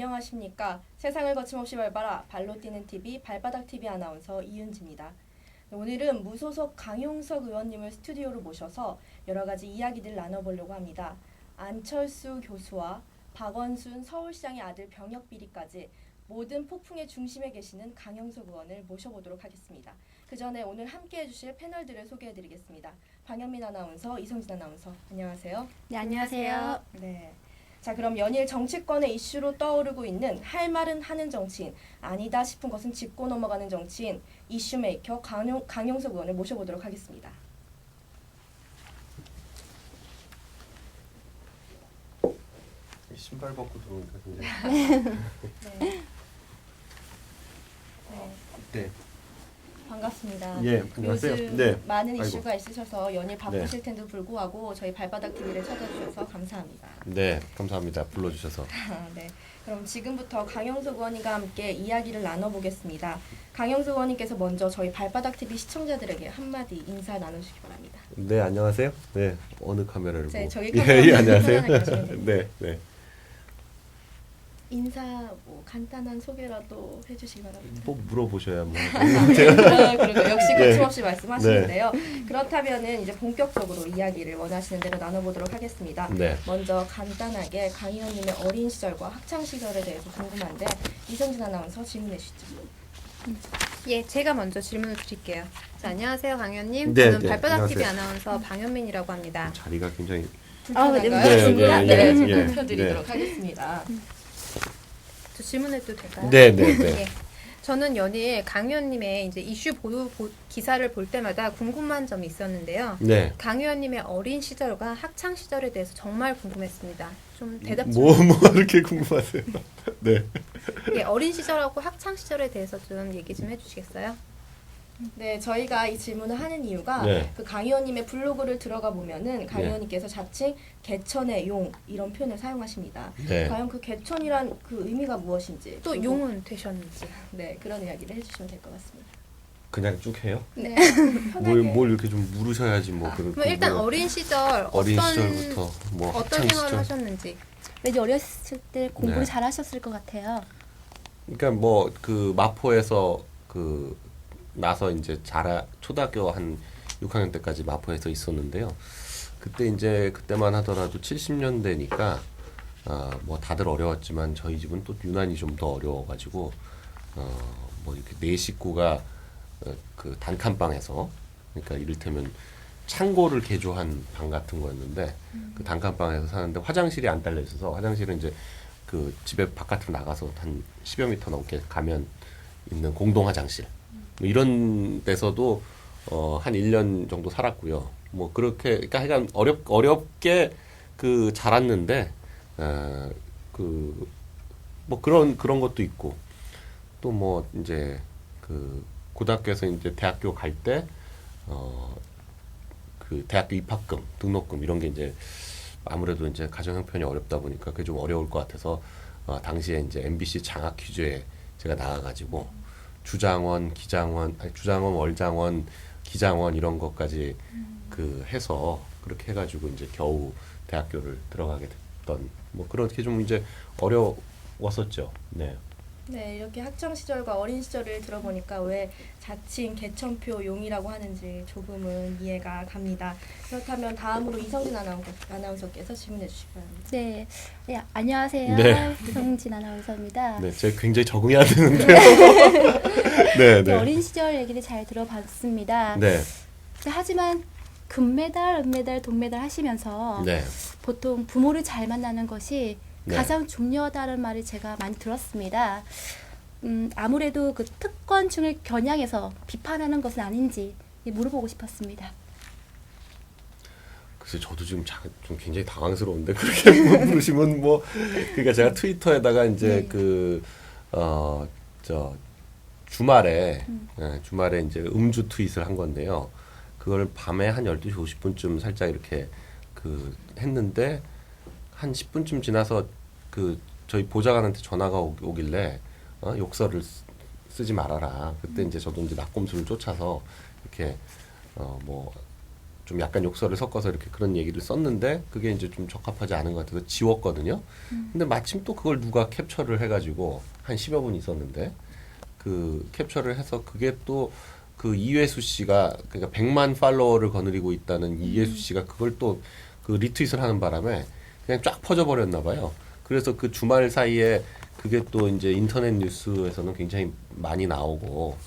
안녕하십니까. 세상을 거침없이 밟아라 발로 뛰는 TV 발바닥 TV 아나운서 이윤지입니다. 오늘은 무소속 강용석 의원님을 스튜디오로 모셔서 여러 가지 이야기들 나눠보려고 합니다. 안철수 교수와 박원순 서울시장의 아들 병역 비리까지 모든 폭풍의 중심에 계시는 강용석 의원을 모셔보도록 하겠습니다. 그 전에 오늘 함께해 주실 패널들을 소개해드리겠습니다. 방현민 아나운서, 이성진 아나운서, 안녕하세요. 네, 안녕하세요. 네. 자, 그럼 연일 정치권의 이슈로 떠오르고 있는 할 말은 하는 정치인, 아니다 싶은 것은 짚고 넘어가는 정치인, 이슈메이커 강용석 의원을 모셔보도록 하겠습니다. 신발 벗고 들어오니까 굉장히 네. 네. 반갑습니다. 예, 안녕하세요. 요즘 네. 많은 아이고. 이슈가 있으셔서 연일 바쁘실 텐데도 불구하고 저희 발바닥 TV를 찾아주셔서 감사합니다. 네, 감사합니다. 불러주셔서. 네. 그럼 지금부터 강용석 의원님과 함께 이야기를 나눠보겠습니다. 강용석 의원님께서 먼저 저희 발바닥 TV 시청자들에게 한마디 인사 나누시기 바랍니다. 네, 안녕하세요. 네, 어느 카메라를 네, 보고. 저기 예, 카메라 예, 안녕하세요. 편안하게 하시면 됩니다. 네, 네. 인사 뭐 간단한 소개라도 해주시기 바랍니다. 뭐 물어보셔야 뭐. 그리고 역시 네. 거침없이 말씀하시는데요. 그렇다면은 이제 본격적으로 이야기를 원하시는 대로 나눠보도록 하겠습니다. 네. 먼저 간단하게 강 의원님의 어린 시절과 학창 시절에 대해서 궁금한데 이성진 아나운서 질문해 주시죠. 예, 제가 먼저 질문을 드릴게요. 자, 안녕하세요, 강 의원님. 네, 저는 네, 발바닥 TV 안녕하세요. 아나운서 방현민이라고 합니다. 자리가 굉장히. 불편한가요? 네, 네, 네, 제가 네, 펴드리도록 네. 하겠습니다. 저 질문해도 될까요? 네, 네, 네. 예. 저는 연일 강 의원님의 이제 이슈 기사를 볼 때마다 궁금한 점이 있었는데요. 네. 강 의원님의 어린 시절과 학창 시절에 대해서 정말 궁금했습니다. 좀 대답 좀. 뭐 이렇게 궁금하세요? 네. 예, 어린 시절하고 학창 시절에 대해서 좀 얘기 좀 해주시겠어요? 네, 저희가 이 질문을 하는 이유가 네. 그 강 의원님의 블로그를 들어가 보면은 강 네. 의원님께서 자칭 개천의 용 이런 표현을 사용하십니다. 네. 과연 그 개천이란 그 의미가 무엇인지 또 그리고 용은 되셨는지. 네, 그런 이야기를 해주시면 될 것 같습니다. 그냥 쭉 해요? 네, 뭘 이렇게 좀 물으셔야지 뭐. 그럼 일단 어린 시절 어린 어떤 시절부터 뭐 어떤 학창 생활을 시절. 하셨는지. 왠지 어렸을 때 공부를 네. 잘 하셨을 것 같아요. 그러니까 뭐 그 마포에서 그 나서 이제 초등학교 한 6학년 때까지 마포에서 있었는데요. 그때 이제 그때만 하더라도 70년대니까 뭐 다들 어려웠지만 저희 집은 또 유난히 좀 더 어려워가지고 뭐 이렇게 네 식구가 그 단칸방에서 그러니까 이를테면 창고를 개조한 방 같은 거였는데 그 단칸방에서 사는데 화장실이 안 딸려 있어서 화장실은 이제 그 집에 바깥으로 나가서 한 10여 미터 넘게 가면 있는 공동 화장실 뭐 이런 데서도 한 1년 정도 살았고요. 뭐 그렇게 그러니까 하여간 어렵게 그 자랐는데 그 뭐 그런 것도 있고 또 뭐 이제 그 고등학교에서 이제 대학교 갈 때 그 대학교 입학금, 등록금 이런 게 이제 아무래도 이제 가정 형편이 어렵다 보니까 그게 좀 어려울 것 같아서 당시에 이제 MBC 장학 퀴즈에 제가 나가가지고 주장원, 월장원, 기장원 이런 것까지 그 해서 그렇게 해가지고 이제 겨우 대학교를 들어가게 됐던 뭐 그렇게 좀 이제 어려웠었죠. 네. 네, 이렇게 학창 시절과 어린 시절을 들어보니까 왜 자칭 개천표 용이라고 하는지 조금은 이해가 갑니다. 그렇다면 다음으로 이성진 아나운서께서 질문해 주시기 바랍니다. 네, 네 안녕하세요. 네. 이성진 아나운서입니다. 네, 제가 굉장히 적응이 안 되는데요. 네, 네, 네. 어린 시절 얘기를 잘 들어봤습니다. 네, 하지만 금메달, 은메달, 동메달 하시면서 네, 보통 부모를 잘 만나는 것이 네. 가장 중요하다는 말을 제가 많이 들었습니다. 아무래도 그 특권층을 겨냥해서 비판하는 것은 아닌지 물어보고 싶었습니다. 글쎄 저도 지금 좀 굉장히 당황스러운데 그렇게 물으시면 뭐 그러니까 제가 트위터에다가 이제 네. 저 주말에 주말에 이제 음주 트윗을 한 건데요. 그걸 밤에 한 12시 50분쯤 살짝 이렇게 그 했는데 한 10분쯤 지나서 그 저희 보좌관한테 전화가 오길래 욕설을 쓰지 말아라. 그때 이제 저도 이제 낙곰수를 쫓아서 이렇게 뭐 좀 약간 욕설을 섞어서 이렇게 그런 얘기를 썼는데 그게 이제 좀 적합하지 않은 것 같아서 지웠거든요. 근데 마침 또 그걸 누가 캡처를 해가지고 한 10여 분 있었는데 그 캡처를 해서 그게 또 그 이회수 씨가 그러니까 100만 팔로워를 거느리고 있다는 이회수 씨가 그걸 또 그 리트윗을 하는 바람에 그냥 쫙 퍼져버렸나 봐요. 그래서 그 주말 사이에 그게 또 이제 인터넷 뉴스에서는 굉장히 많이 나오고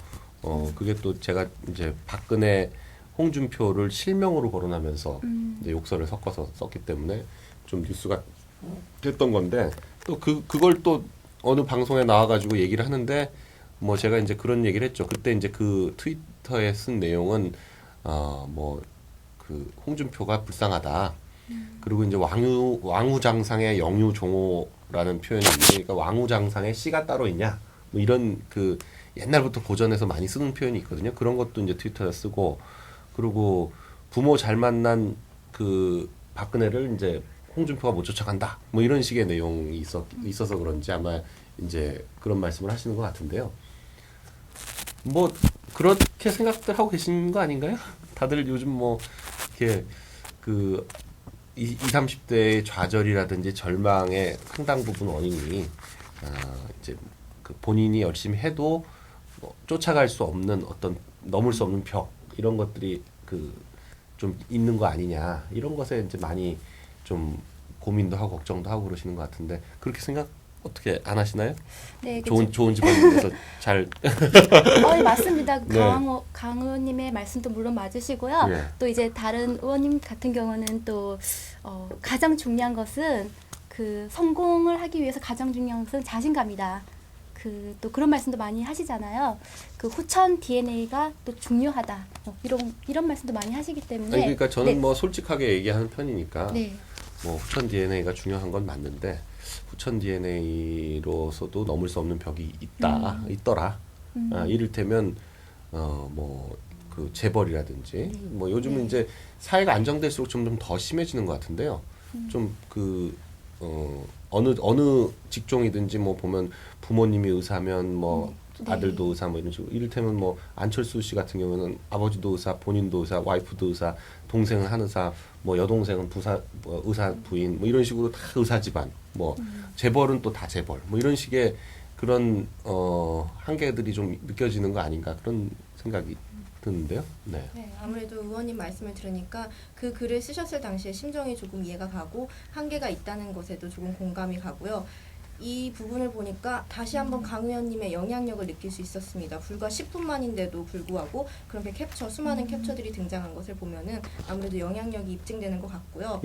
그게 또 제가 이제 박근혜 홍준표를 실명으로 거론하면서 이제 욕설을 섞어서 썼기 때문에 좀 뉴스가 됐던 건데 또 그걸 또 어느 방송에 나와가지고 얘기를 하는데 뭐 제가 이제 그런 얘기를 했죠. 그때 이제 그 트위터에 쓴 내용은 뭐 그 홍준표가 불쌍하다. 그리고 이제 왕후장상의 영유종호라는 표현이 있는데 그러니까 왕후장상에 씨가 따로 있냐 뭐 이런 그 옛날부터 고전에서 많이 쓰는 표현이 있거든요. 그런 것도 이제 트위터에 쓰고 그리고 부모 잘 만난 그 박근혜를 이제 홍준표가 못 쫓아간다 뭐 이런 식의 내용이 있어서 그런지 아마 이제 그런 말씀을 하시는 것 같은데요. 뭐 그렇게 생각들 하고 계신 거 아닌가요? 다들 요즘 뭐 이렇게 그 20, 30대의 좌절이라든지 절망의 상당 부분 원인이 이제 그 본인이 열심히 해도 뭐 쫓아갈 수 없는 어떤 넘을 수 없는 벽 이런 것들이 그 좀 있는 거 아니냐 이런 것에 이제 많이 좀 고민도 하고 걱정도 하고 그러시는 것 같은데 그렇게 생각 어떻게 안 하시나요? 네, 좋은 집안에서 잘 네, 맞습니다. 네. 강 의원님의 말씀도 물론 맞으시고요. 네. 또 이제 다른 의원님 같은 경우는 또 가장 중요한 것은 그 성공을 하기 위해서 가장 중요한 것은 자신감이다. 그 또 그런 말씀도 많이 하시잖아요. 그 후천 DNA가 또 중요하다. 이런 말씀도 많이 하시기 때문에. 아니 그러니까 저는 네. 뭐 솔직하게 얘기하는 편이니까 네. 뭐 후천 DNA가 중요한 건 맞는데 후천 DNA로서도 넘을 수 없는 벽이 있더라. 이를테면 뭐 그 재벌이라든지 뭐 요즘은 네. 이제 사회가 안정될수록 좀 더 심해지는 것 같은데요. 좀 그 어느 직종이든지 뭐 보면 부모님이 의사면 뭐 네. 아들도 의사 뭐 이런 식으로 이를테면 뭐 안철수 씨 같은 경우는 아버지도 의사, 본인도 의사, 와이프도 의사, 동생은 한의사, 뭐 여동생은 뭐 의사 부인 뭐 이런 식으로 다 의사 집안, 뭐 재벌은 또 다 재벌, 뭐 이런 식의 그런 한계들이 좀 느껴지는 거 아닌가 그런 생각이 드는데요. 네. 네, 아무래도 의원님 말씀을 들으니까 그 글을 쓰셨을 당시에 심정이 조금 이해가 가고 한계가 있다는 것에도 조금 공감이 가고요. 이 부분을 보니까 다시 한번 강 의원님의 영향력을 느낄 수 있었습니다. 불과 10분 만인데도 불구하고 그렇게 수많은 캡처들이 등장한 것을 보면은 아무래도 영향력이 입증되는 것 같고요.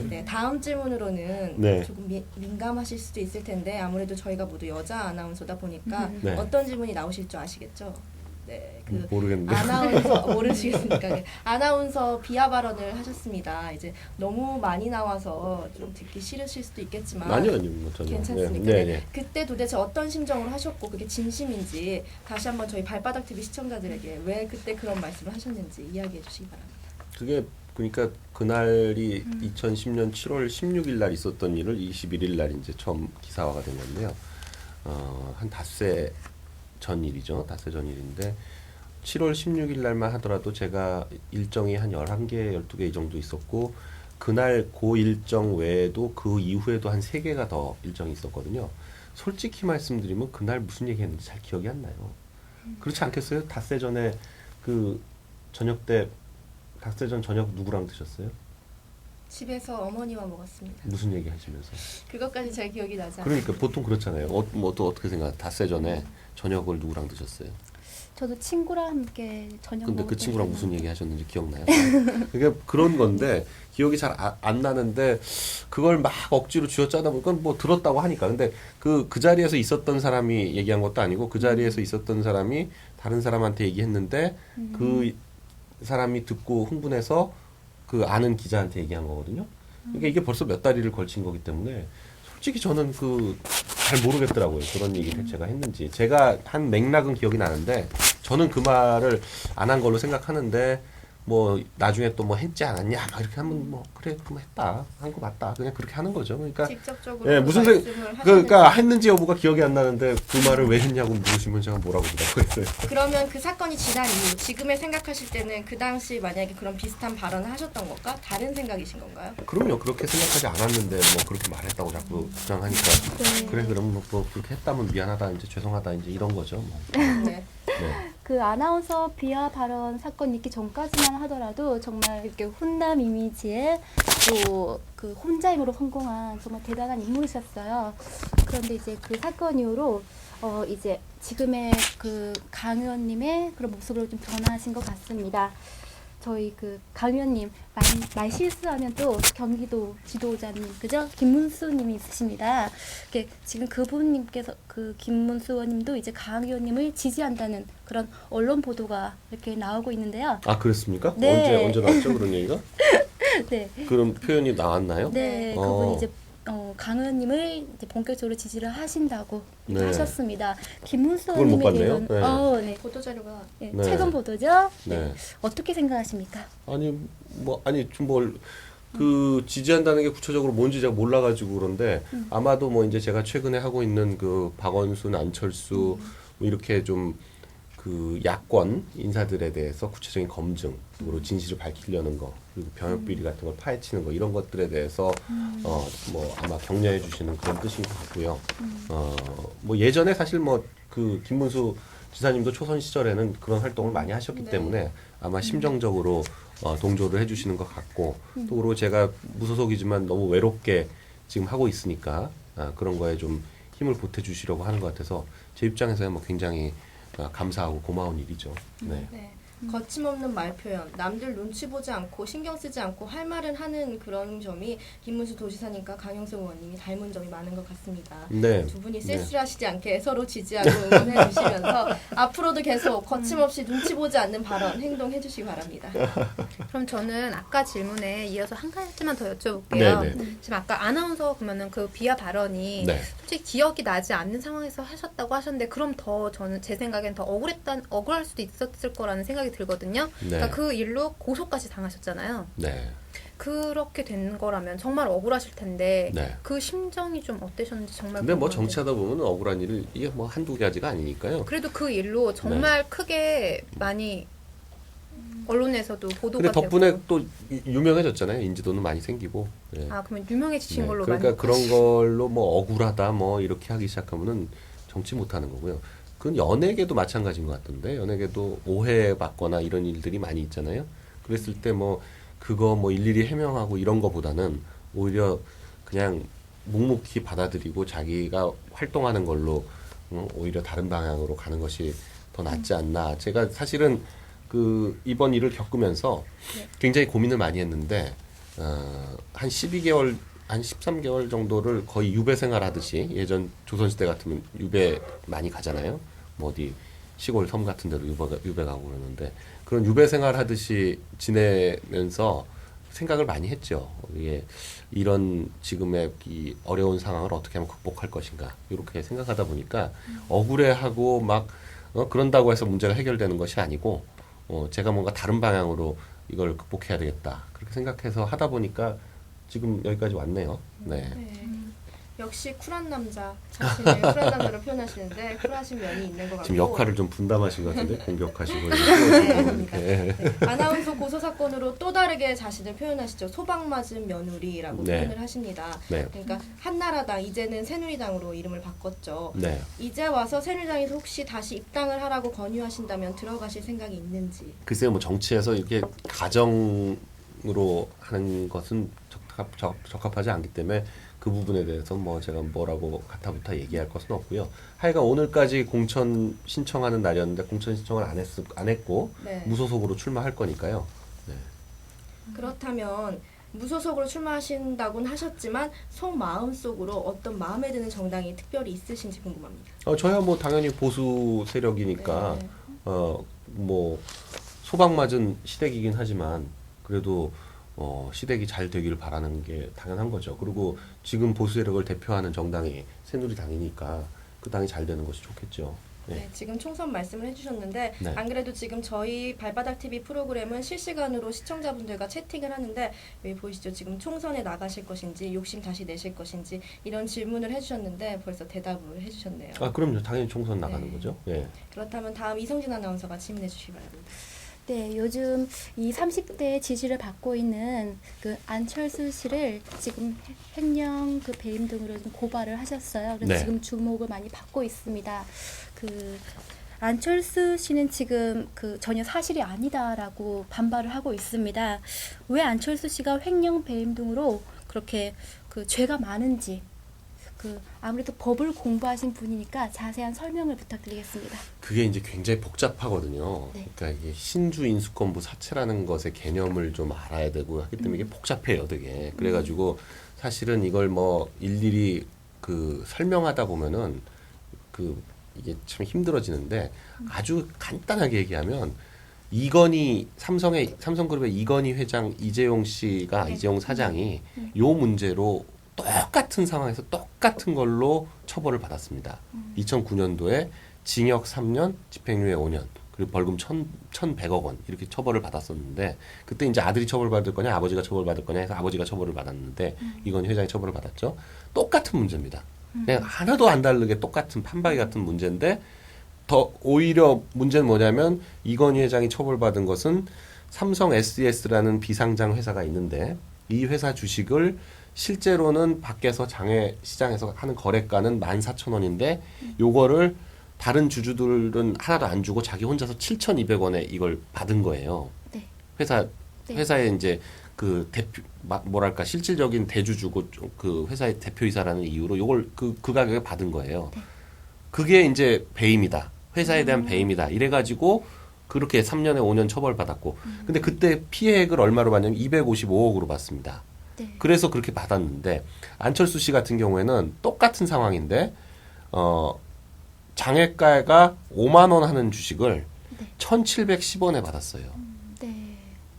네, 다음 질문으로는 네. 조금 민감하실 수도 있을 텐데 아무래도 저희가 모두 여자 아나운서다 보니까 네. 어떤 질문이 나오실 줄 아시겠죠? 네, 그 모르겠는데. 아나운서 모르시겠습니까? 네. 아나운서 비하 발언을 하셨습니다. 이제 너무 많이 나와서 좀 듣기 싫으실 수도 있겠지만 아니요, 뭐 전혀. 괜찮습니까? 네, 네. 네. 그때 도대체 어떤 심정으로 하셨고 그게 진심인지 다시 한번 저희 발바닥 TV 시청자들에게 왜 그때 그런 말씀을 하셨는지 이야기해 주시기 바랍니다. 그게 그러니까 그날이 2010년 7월 16일 날 있었던 일을 21일 날 이제 처음 기사화가 된 건데요. 한 닷새 전 일이죠. 닷새 전 일인데 7월 16일 날만 하더라도 제가 일정이 한 11개, 12개 이 정도 있었고 그날 그 일정 외에도 그 이후에도 한 3개가 더 일정이 있었거든요. 솔직히 말씀드리면 그날 무슨 얘기했는지 잘 기억이 안 나요. 그렇지 않겠어요? 닷새 전에 그 저녁 때 닷새 전 저녁 누구랑 드셨어요? 집에서 어머니와 먹었습니다. 무슨 얘기 하시면서? 그것까지 잘 기억이 나지 않아요. 그러니까 보통 그렇잖아요. 뭐 또 어떻게 생각해요? 닷새 전에 저녁을 누구랑 드셨어요? 저도 친구랑 함께 저녁 근데 먹을 그 때 친구랑 기억나는데. 무슨 얘기 하셨는지 기억나요? 그게 그런 건데 기억이 잘 안 나는데 그걸 막 억지로 쥐어짜다 보니까 뭐 들었다고 하니까 근데 그 자리에서 있었던 사람이 얘기한 것도 아니고 그 자리에서 있었던 사람이 다른 사람한테 얘기했는데 그 사람이 듣고 흥분해서 그 아는 기자한테 얘기한 거거든요. 그러니까 이게 벌써 몇 달을 걸친 거기 때문에 솔직히 저는 잘 모르겠더라고요. 그런 얘기를 제가 했는지. 제가 한 맥락은 기억이 나는데 저는 그 말을 안 한 걸로 생각하는데 뭐 나중에 또 뭐 했지 않았냐 막 이렇게 하면 뭐 그래 그럼 했다 한 거 맞다 그냥 그렇게 하는 거죠. 그러니까 직접적으로 예, 무슨 말씀을 그러니까 하시는 했는지 여부가 기억이 안 나는데 그 말을 왜 했냐고 물으시면 제가 뭐라고 대답을 했어요. 그러면 그 사건이 지난 이후 지금에 생각하실 때는 그 당시 만약에 그런 비슷한 발언을 하셨던 것과 다른 생각이신 건가요? 그럼요. 그렇게 생각하지 않았는데 뭐 그렇게 말했다고 자꾸 주장하니까 네. 그래 그럼 뭐 그렇게 했다면 미안하다 이제 죄송하다 이제 이런 거죠. 뭐. 네. 네. 그 아나운서 비하 발언 사건 있기 전까지만 하더라도 정말 이렇게 훈남 이미지에 또 그 혼자 힘으로 성공한 정말 대단한 인물이셨어요. 그런데 이제 그 사건 이후로 이제 지금의 그 강 의원님의 그런 모습으로 좀 변화하신 것 같습니다. 저희 그 강 의원님 말 실수하면 또 경기도 지도자님 그죠? 김문수님이 있으십니다. 이렇게 지금 그분님께서 그 김문수 의원님도 이제 강 의원님을 지지한다는 그런 언론 보도가 이렇게 나오고 있는데요. 아 그랬습니까? 네. 언제 나왔죠 그런 얘기가? 네, 그런 표현이 나왔나요? 네, 어. 그분이 이제 강 의원님을 이제 본격적으로 지지를 하신다고 네. 하셨습니다. 김문수 그걸 못 의원님에 봤네요. 대해서는 네. 네. 보도 자료가 네, 네. 최근 보도죠. 네. 어떻게 생각하십니까? 아니 좀 뭘 그 지지한다는 게 구체적으로 뭔지 제가 몰라가지고 그런데 아마도 뭐 이제 제가 최근에 하고 있는 그 박원순, 안철수 뭐 이렇게 좀 그 야권 인사들에 대해서 구체적인 검증으로 진실을 밝히려는 거 그리고 병역 비리 같은 걸 파헤치는 거 이런 것들에 대해서 뭐 아마 격려해 주시는 그런 뜻인 것 같고요. 뭐 예전에 사실 뭐 그 김문수 지사님도 초선 시절에는 그런 활동을 많이 하셨기 네. 때문에 아마 심정적으로 동조를 해주시는 것 같고 또 그리고 제가 무소속이지만 너무 외롭게 지금 하고 있으니까 그런 거에 좀 힘을 보태주시려고 하는 것 같아서 제 입장에서는 뭐 굉장히 감사하고 고마운 일이죠. 네. 네. 거침없는 말 표현, 남들 눈치 보지 않고 신경 쓰지 않고 할 말은 하는 그런 점이 김문수 도지사님과 강영석 의원님이 닮은 점이 많은 것 같습니다. 네. 두 분이 쓸쓸하시지 않게 서로 지지하고 응원해 주시면서 앞으로도 계속 거침없이 눈치 보지 않는 발언, 행동해 주시기 바랍니다. 그럼 저는 아까 질문에 이어서 한 가지만 더 여쭤볼게요. 네네. 지금 아까 아나운서 그러면은 그 비하 발언이 네. 솔직히 기억이 나지 않는 상황에서 하셨다고 하셨는데 그럼 더 저는 제 생각엔 더 억울할 수도 있었을 거라는 생각이 들거든요. 네. 그러니까 그 일로 고소까지 당하셨잖아요. 네. 그렇게 된 거라면 정말 억울하실 텐데 네. 그 심정이 좀 어떠셨는지 정말 근데 뭐 궁금한데. 정치하다 보면 억울한 일을 이게 뭐 한두 가지가 아니니까요. 그래도 그 일로 정말 크게 많이 언론에서도 보도가 근데 덕분에 되고. 또 유명해졌잖아요. 인지도는 많이 생기고. 예. 아 그러면 유명해지신 네. 걸로 그러니까 많이 그런 걸로 뭐 억울하다 뭐 이렇게 하기 시작하면은 정치 못하는 거고요. 그건 연예계도 마찬가지인 것 같던데 연예계도 오해받거나 이런 일들이 많이 있잖아요. 그랬을 때 뭐 그거 뭐 일일이 해명하고 이런 거보다는 오히려 그냥 묵묵히 받아들이고 자기가 활동하는 걸로 오히려 다른 방향으로 가는 것이 더 낫지 않나. 제가 사실은 그 이번 일을 겪으면서 굉장히 고민을 많이 했는데 한 12개월 한 13개월 정도를 거의 유배 생활하듯이 예전 조선시대 같으면 유배 많이 가잖아요. 뭐 어디 시골 섬 같은 데로 유배 가고 그러는데 그런 유배 생활하듯이 지내면서 생각을 많이 했죠. 이게 이런 지금의 이 어려운 상황을 어떻게 하면 극복할 것인가 이렇게 생각하다 보니까 억울해하고 막 그런다고 해서 문제가 해결되는 것이 아니고 제가 뭔가 다른 방향으로 이걸 극복해야 되겠다 그렇게 생각해서 하다 보니까 지금 여기까지 왔네요. 네. 네. 역시 쿨한 남자, 자신을 쿨한 남자로 표현하시는데 쿨하신 면이 있는 것 같고 지금 역할을 좀 분담하신 것 같은데 공격하시고 네. 아나운서 고소 사건으로 또 다르게 자신을 표현하시죠. 소방 맞은 며느리라고 네. 표현을 하십니다. 네. 그러니까 한나라당 이제는 새누리당으로 이름을 바꿨죠. 네. 이제 와서 새누리당에서 혹시 다시 입당을 하라고 권유하신다면 들어가실 생각이 있는지. 글쎄요, 뭐 정치에서 이렇게 가정으로 하는 것은 적합하지 않기 때문에 그 부분에 대해서 뭐 제가 뭐라고 가타부타 얘기할 것은 없고요. 하여간 오늘까지 공천 신청하는 날이었는데 공천 신청을 안 했고 네. 무소속으로 출마할 거니까요. 네. 그렇다면 무소속으로 출마하신다고는 하셨지만 속마음속으로 어떤 마음에 드는 정당이 특별히 있으신지 궁금합니다. 저야 뭐 당연히 보수 세력이니까 네. 뭐 소방 맞은 시댁이긴 하지만 그래도 시댁이 잘 되기를 바라는 게 당연한 거죠. 그리고 지금 보수 세력을 대표하는 정당이 새누리당이니까 그 당이 잘 되는 것이 좋겠죠. 네, 지금 총선 말씀을 해주셨는데 네. 안 그래도 지금 저희 발바닥 TV 프로그램은 실시간으로 시청자분들과 채팅을 하는데 여기 보이시죠? 지금 총선에 나가실 것인지 욕심 다시 내실 것인지 이런 질문을 해주셨는데 벌써 대답을 해주셨네요. 아 그럼요. 당연히 총선 나가는 네. 거죠. 예. 그렇다면 다음 이성진 아나운서가 질문해 주시기 바랍니다. 네, 요즘 이 30대 지지를 받고 있는 그 안철수 씨를 지금 횡령 그 배임 등으로 좀 고발을 하셨어요. 그래서 네. 지금 주목을 많이 받고 있습니다. 그 안철수 씨는 지금 그 전혀 사실이 아니다라고 반발을 하고 있습니다. 왜 안철수 씨가 횡령 배임 등으로 그렇게 그 죄가 많은지 그 아무래도 법을 공부하신 분이니까 자세한 설명을 부탁드리겠습니다. 그게 이제 굉장히 복잡하거든요. 네. 그러니까 이게 신주 인수권부 사채라는 것의 개념을 좀 알아야 되고 하기 때문에 이게 복잡해요, 되게. 그래가지고 사실은 이걸 뭐 일일이 그 설명하다 보면은 그 이게 참 힘들어지는데 아주 간단하게 얘기하면 이건희 삼성그룹의 이건희 회장 이재용 씨가 네. 이재용 사장이 요 문제로 똑같은 상황에서 똑같은 걸로 처벌을 받았습니다. 2009년도에 징역 3년, 집행유예 5년, 그리고 벌금 1,100억 원 이렇게 처벌을 받았었는데 그때 이제 아들이 처벌받을 거냐 아버지가 처벌받을 거냐 해서 아버지가 처벌을 받았는데 이건희 회장이 처벌을 받았죠. 똑같은 문제입니다. 그냥 하나도 안 다르게 똑같은 판박이 같은 문제인데 더 오히려 문제는 뭐냐면 이건희 회장이 처벌받은 것은 삼성 SES라는 비상장 회사가 있는데 이 회사 주식을 실제로는 밖에서 장외 시장에서 하는 거래가는 14,000원인데 요거를 다른 주주들은 하나도 안 주고 자기 혼자서 7,200원에 이걸 받은 거예요. 네. 회사에 이제 그 대표 뭐랄까 실질적인 대주주고 그 회사의 대표이사라는 이유로 요걸 그 가격에 받은 거예요. 네. 그게 이제 배임이다. 회사에 대한 배임이다. 이래가지고 그렇게 3년에 5년 처벌받았고 근데 그때 피해액을 얼마로 받냐면 255억으로 받습니다. 네. 그래서 그렇게 받았는데 안철수 씨 같은 경우에는 똑같은 상황인데 장외가가 5만 원 하는 주식을 네. 1,710원에 받았어요. 네.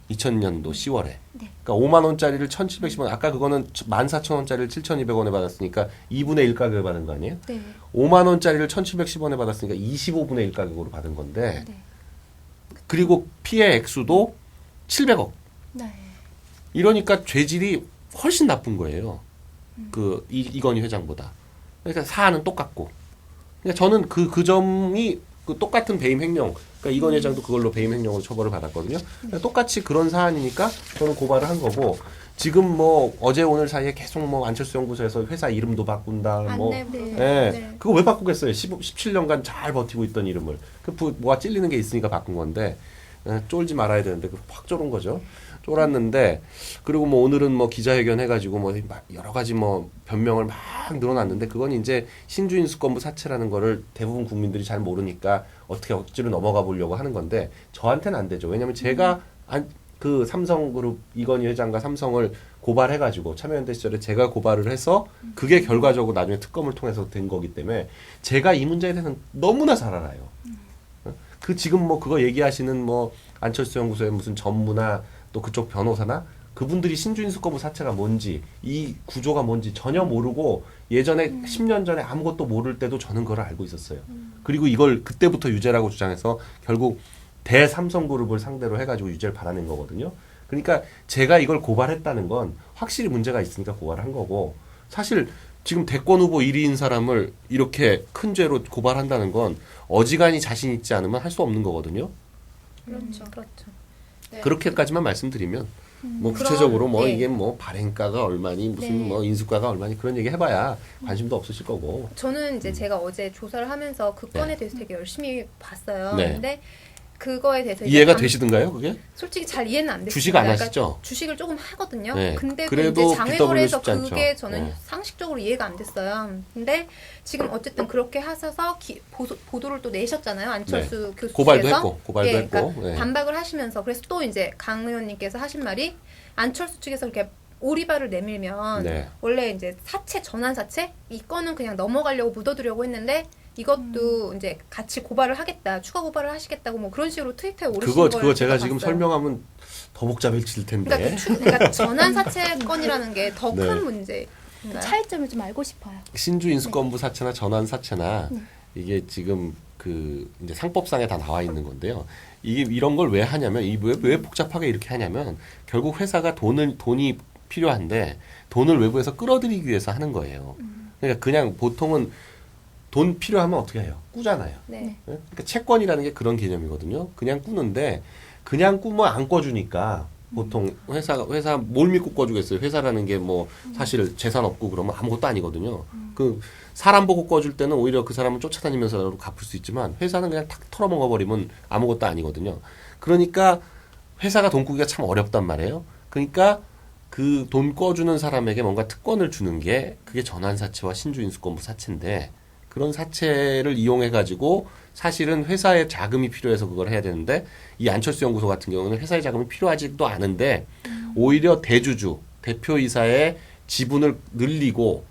2000년도 10월에. 네. 그러니까 5만 원짜리를 1,710원. 아까 그거는 14,000원짜리를 7,200원에 받았으니까 2분의 1 가격을 받은 거 아니에요? 네. 5만 원짜리를 1,710원에 받았으니까 25분의 1 가격으로 받은 건데 네. 그리고 피해 액수도 700억. 네. 이러니까 죄질이 훨씬 나쁜 거예요. 그 이건희 회장보다. 그러니까 사안은 똑같고. 그러니까 저는 그 점이 그 똑같은 배임 횡령. 그러니까 이건희 회장도 그걸로 배임 횡령으로 처벌을 받았거든요. 그러니까 똑같이 그런 사안이니까 저는 고발을 한 거고. 지금 뭐 어제 오늘 사이에 계속 뭐 안철수 연구소에서 회사 이름도 바꾼다. 뭐 안내 네. 예. 네. 그거 왜 바꾸겠어요? 17년간 잘 버티고 있던 이름을. 뭐가 찔리는 게 있으니까 바꾼 건데, 쫄지 말아야 되는데, 확 쫄은 거죠. 쫄았는데, 그리고 뭐 오늘은 뭐 기자회견 해가지고 뭐 여러 가지 뭐 변명을 막 늘어났는데, 그건 이제 신주인수권부 사채라는 거를 대부분 국민들이 잘 모르니까 어떻게 억지로 넘어가 보려고 하는 건데, 저한테는 안 되죠. 왜냐면 제가 그 삼성그룹 이건희 회장과 삼성을 고발해가지고 참여연대 시절에 제가 고발을 해서 그게 결과적으로 나중에 특검을 통해서 된 거기 때문에 제가 이 문제에 대해서는 너무나 잘 알아요. 그 지금 뭐 그거 얘기하시는 뭐 안철수 연구소의 무슨 전무나 또 그쪽 변호사나 그분들이 신주인수권부 사채가 뭔지 이 구조가 뭔지 전혀 모르고 예전에 10년 전에 아무것도 모를 때도 저는 그걸 알고 있었어요. 그리고 이걸 그때부터 유죄라고 주장해서 결국 대삼성그룹을 상대로 해가지고 유죄를 받아낸 거거든요. 그러니까 제가 이걸 고발했다는 건 확실히 문제가 있으니까 고발을 한 거고 사실 지금 대권 후보 1위인 사람을 이렇게 큰 죄로 고발한다는 건 어지간히 자신 있지 않으면 할 수 없는 거거든요. 그렇죠. 그렇죠. 네. 그렇게까지만 말씀드리면 뭐 그럼, 구체적으로 뭐 네. 이게 뭐 발행가가 얼마니 무슨 네. 뭐 인수가가 얼마니 그런 얘기 해봐야 관심도 없으실 거고. 저는 이제 제가 어제 조사를 하면서 그 건에 대해서 되게 열심히 봤어요. 네. 근데 그거에 대해서 이제 이해가 되시던가요, 그게? 솔직히 잘 이해는 안 됐어요. 주식 안 그러니까 하시죠? 주식을 조금 하거든요. 네. 근데 그래도 이제 장외거래에서 빚더블로 쉽지 그게 않죠. 저는 네. 상식적으로 이해가 안 됐어요. 근데 지금 어쨌든 그렇게 하셔서 보도를 또 내셨잖아요. 안철수 교수 고발도 측에서. 했고, 고발도 예, 했고. 그러니까 네. 반박을 하시면서 그래서 또 이제 강 의원님께서 하신 말이 안철수 측에서 이렇게 오리발을 내밀면 네. 원래 이제 사채 전환 사채 이 건은 그냥 넘어가려고 묻어두려고 했는데 이것도 이제 같이 고발을 하겠다, 추가 고발을 하시겠다고 뭐 그런 식으로 트위터에 오르신 거예요. 그거 제가 지금 설명하면 더 복잡해질 텐데. 그러니까 전환 사채 건이라는 게 더 큰 네. 문제. 그 차이점을 좀 알고 싶어요. 신주 인수권부 사채나 전환 사채나 네. 이게 지금 그 이제 상법상에 다 나와 있는 건데요. 이게 이런 걸 왜 하냐면 왜 복잡하게 이렇게 하냐면 결국 회사가 돈이 필요한데 돈을 외부에서 끌어들이기 위해서 하는 거예요. 그러니까 그냥 보통은 돈 필요하면 어떻게 해요? 꾸잖아요. 네. 그러니까 채권이라는 게 그런 개념이거든요. 그냥 꾸는데 그냥 꾸면 안 꿔주니까 보통 회사 뭘 믿고 꿔주겠어요? 회사라는 게 뭐 사실 재산 없고 그러면 아무것도 아니거든요. 그 사람 보고 꿔줄 때는 오히려 그 사람을 쫓아다니면서 갚을 수 있지만 회사는 그냥 탁 털어먹어 버리면 아무것도 아니거든요. 그러니까 회사가 돈 꾸기가 참 어렵단 말이에요. 그러니까 그 돈 꿔주는 사람에게 뭔가 특권을 주는 게 그게 전환사채와 신주인수권부 사채인데 그런 사채를 이용해 가지고 사실은 회사에 자금이 필요해서 그걸 해야 되는데 이 안철수 연구소 같은 경우는 회사에 자금이 필요하지도 않은데 오히려 대주주 대표이사의 지분을 늘리고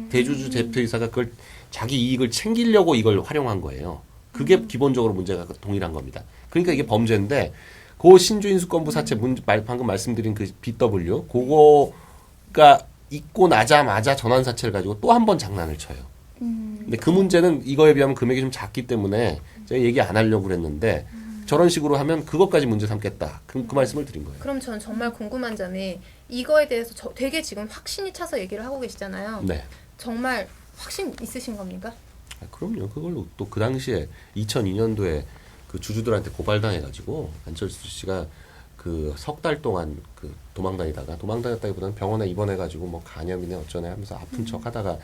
대주주 대표이사가 그걸 자기 이익을 챙기려고 이걸 활용한 거예요. 그게 기본적으로 문제가 동일한 겁니다. 그러니까 이게 범죄인데 그 신주인수권부 사채 방금 말씀드린 그 BW 그거가 있고 나자마자 전환사채를 가지고 또 한 번 장난을 쳐요. 근데 그 문제는 이거에 비하면 금액이 좀 작기 때문에 제가 얘기 안 하려고 그랬는데 저런 식으로 하면 그것까지 문제 삼겠다. 그 말씀을 드린 거예요. 그럼 전 정말 궁금한 점이 이거에 대해서 되게 지금 확신이 차서 얘기를 하고 계시잖아요. 네. 정말 확신 있으신 겁니까? 아, 그럼요. 그걸로 또 그 당시에 2002년도에 그 주주들한테 고발당해가지고 안철수 씨가 그 석 달 동안 그 도망다녔다기보다는 병원에 입원해가지고 뭐 간염이네 어쩌네 하면서 아픈 척 하다가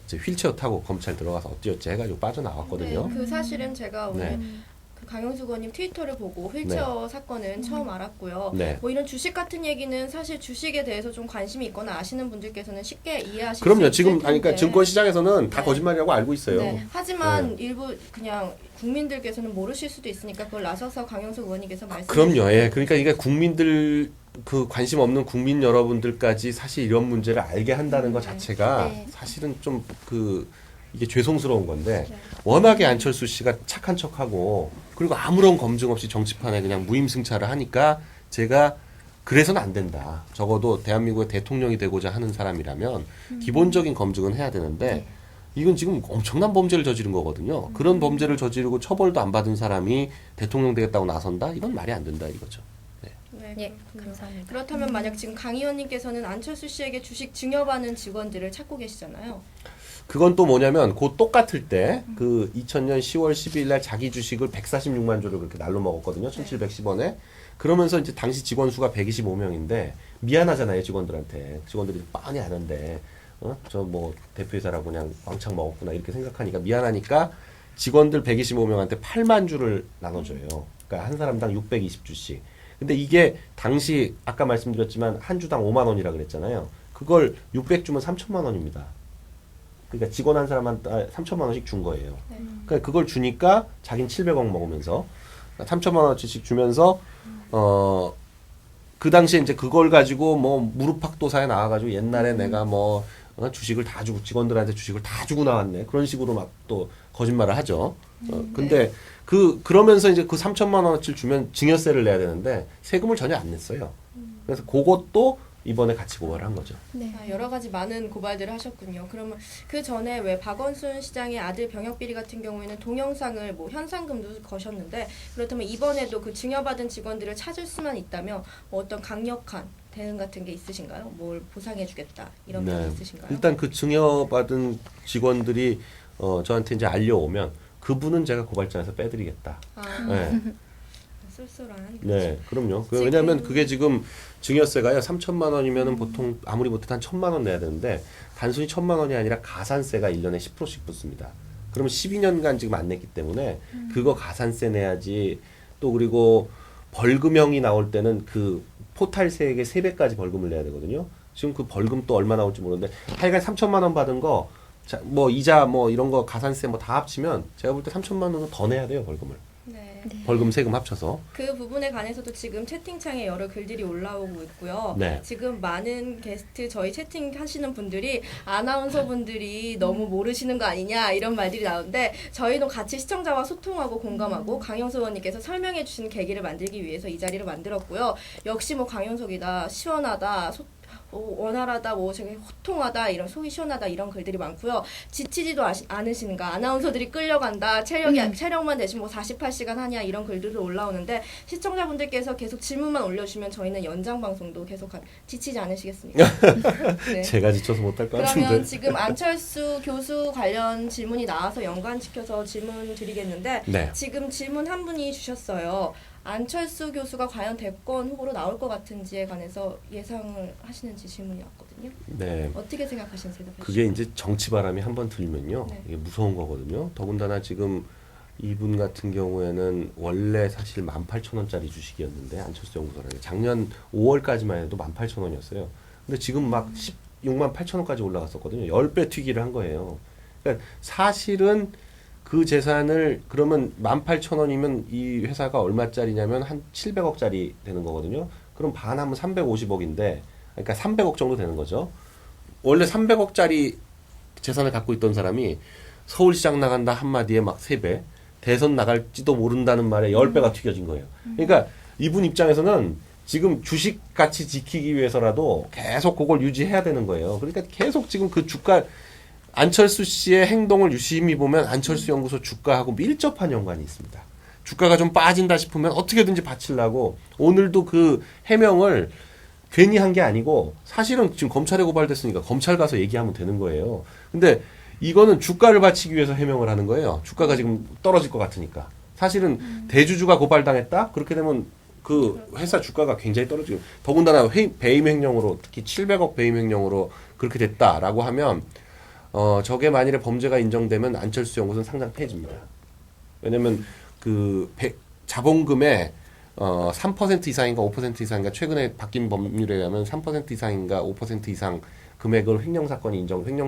이제 휠체어 타고 검찰 들어가서 어찌어찌 해가지고 빠져나왔거든요. 네, 그 사실은 제가 오늘 네. 그 강용수 의원님 트위터를 보고 휠체어 사건은 처음 알았고요. 네. 뭐 이런 주식 같은 얘기는 사실 주식에 대해서 좀 관심이 있거나 아시는 분들께서는 쉽게 이해하실 수 그럼요. 있을 지금 텐데. 그러니까 증권 시장에서는 다 네. 거짓말이라고 알고 있어요. 네. 하지만 일부 그냥 국민들께서는 모르실 수도 있으니까 그걸 나서서 강용수 의원님께서 말씀해 그럼요. 주시면 예. 그러니까 이게 국민들 그 관심 없는 국민 여러분들까지 사실 이런 문제를 알게 한다는 것 자체가 네. 사실은 좀 그 이게 죄송스러운 건데 네. 워낙에 안철수 씨가 착한 척하고 그리고 아무런 검증 없이 정치판에 그냥 무임승차를 하니까 제가 그래서는 안 된다. 적어도 대한민국의 대통령이 되고자 하는 사람이라면 기본적인 검증은 해야 되는데 이건 지금 엄청난 범죄를 저지른 거거든요. 그런 범죄를 저지르고 처벌도 안 받은 사람이 대통령 되겠다고 나선다? 이건 말이 안 된다 이거죠. 네, 예, 그렇군요. 감사합니다. 그렇다면 만약 지금 강 의원님께서는 안철수 씨에게 주식 증여받는 직원들을 찾고 계시잖아요. 그건 또 뭐냐면 그 똑같을 때 그 2000년 10월 12일 날 자기 주식을 146만 주를 그렇게 날로 먹었거든요. 1710원에. 그러면서 이제 당시 직원 수가 125명인데 미안하잖아요, 직원들한테. 직원들이 빤히 아는데 저 뭐 대표이사라고 그냥 왕창 먹었구나 이렇게 생각하니까 미안하니까 직원들 125명한테 8만 주를 나눠줘요. 그러니까 한 사람당 620주씩. 근데 이게 당시 아까 말씀드렸지만 한 주당 5만 원이라 그랬잖아요. 그걸 600주면 3천만 원입니다. 그러니까 직원 한 사람한테 3천만 원씩 준 거예요. 네. 그러니까 그걸 주니까 자기는 700억 먹으면서 3천만 원어치씩 주면서 그 당시에 이제 그걸 가지고 뭐 무릎팍도사에 나와가지고 옛날에 내가 뭐 주식을 다 주고 직원들한테 주식을 다 주고 나왔네 그런 식으로 막 또 거짓말을 하죠. 근데 그러면서 이제 그 3천만 원어치를 주면 증여세를 내야 되는데 세금을 전혀 안 냈어요. 그래서 그것도 이번에 같이 고발을 한 거죠. 네. 여러 가지 많은 고발들을 하셨군요. 그러면 그 전에 왜 박원순 시장의 아들 병역 비리 같은 경우에는 동영상을 뭐 현상금도 거셨는데 그렇다면 이번에도 그 증여받은 직원들을 찾을 수만 있다면 뭐 어떤 강력한 대응 같은 게 있으신가요? 뭘 보상해주겠다 이런 게 있으신가요? 일단 그 증여받은 직원들이 저한테 이제 알려오면 그분은 제가 고발장에서 빼드리겠다. 네. 쏠쏠한. 네, 그럼요. 지금- 왜냐하면 그게 지금 증여세가요 3천만 원이면은 보통 아무리 못해도 한 1,000만 원 내야 되는데 단순히 1,000만 원이 아니라 가산세가 1년에 10%씩 붙습니다. 그러면 12년간 지금 안 냈기 때문에 그거 가산세 내야지. 또 그리고 벌금형이 나올 때는 그 포탈세액의 3배까지 벌금을 내야 되거든요. 지금 그 벌금 또 얼마 나올지 모르는데 하여간 3천만 원 받은 거 뭐 이자 뭐 이런 거 가산세 뭐 다 합치면 제가 볼 때 3천만 원은 더 내야 돼요, 벌금을. 네. 벌금 세금 합쳐서. 그 부분에 관해서도 지금 채팅창에 여러 글들이 올라오고 있고요. 네. 지금 많은 게스트 저희 채팅하시는 분들이 아나운서 분들이 너무 모르시는 거 아니냐 이런 말들이 나오는데 저희도 같이 시청자와 소통하고 공감하고 강영석 의원님께서 설명해 주신 계기를 만들기 위해서 이 자리를 만들었고요. 역시 뭐 강영석이다 시원하다 원활하다, 뭐 되게 호통하다, 이런 속이 시원하다 이런 글들이 많고요. 지치지도 않으신가, 아나운서들이 끌려간다, 체력만 대신 뭐 48시간 하냐 이런 글들도 올라오는데 시청자분들께서 계속 질문만 올려주시면 저희는 연장 방송도 계속 지치지 않으시겠습니까? 네. 제가 지쳐서 못할 것 그러면 같은데. 지금 안철수 교수 관련 질문이 나와서 연관시켜서 질문 드리겠는데 네. 지금 질문 한 분이 주셨어요. 안철수 교수가 과연 대권 후보로 나올 것 같은지에 관해서 예상을 하시는지 질문이 왔거든요. 네. 어떻게 생각하시는 대답하시죠? 그게 이제 정치 바람이 한번 들면요. 네. 이게 무서운 거거든요. 더군다나 지금 이분 같은 경우에는 원래 사실 18,000원짜리 주식이었는데 안철수 연구소라는 게 작년 5월까지만 해도 18,000원이었어요. 근데 지금 막 16만 8천원까지 올라갔었거든요. 10배 튀기를 한 거예요. 그러니까 사실은 그 재산을 그러면 18,000원이면 이 회사가 얼마짜리냐면 한 700억짜리 되는 거거든요. 그럼 반하면 350억인데 그러니까 300억 정도 되는 거죠. 원래 300억짜리 재산을 갖고 있던 사람이 서울시장 나간다 한마디에 막 3배, 대선 나갈지도 모른다는 말에 10배가 튀겨진 거예요. 그러니까 이분 입장에서는 지금 주식 가치 지키기 위해서라도 계속 그걸 유지해야 되는 거예요. 그러니까 계속 지금 그 주가 안철수 씨의 행동을 유심히 보면 안철수 연구소 주가하고 밀접한 연관이 있습니다. 주가가 좀 빠진다 싶으면 어떻게든지 받치려고 오늘도 그 해명을 괜히 한 게 아니고 사실은 지금 검찰에 고발됐으니까 검찰 가서 얘기하면 되는 거예요. 근데 이거는 주가를 받치기 위해서 해명을 하는 거예요. 주가가 지금 떨어질 것 같으니까. 사실은 대주주가 고발당했다? 그렇게 되면 그 회사 주가가 굉장히 떨어지고 더군다나 배임 횡령으로 특히 700억 배임 횡령으로 그렇게 됐다라고 하면 저게 만일에 범죄가 인정되면 안철수 연구소는 상장 폐지입니다. 왜냐면 그 자본금의 3% 이상인가 5% 이상인가 최근에 바뀐 법률에 의하면 3% 이상인가 5% 이상 금액을 횡령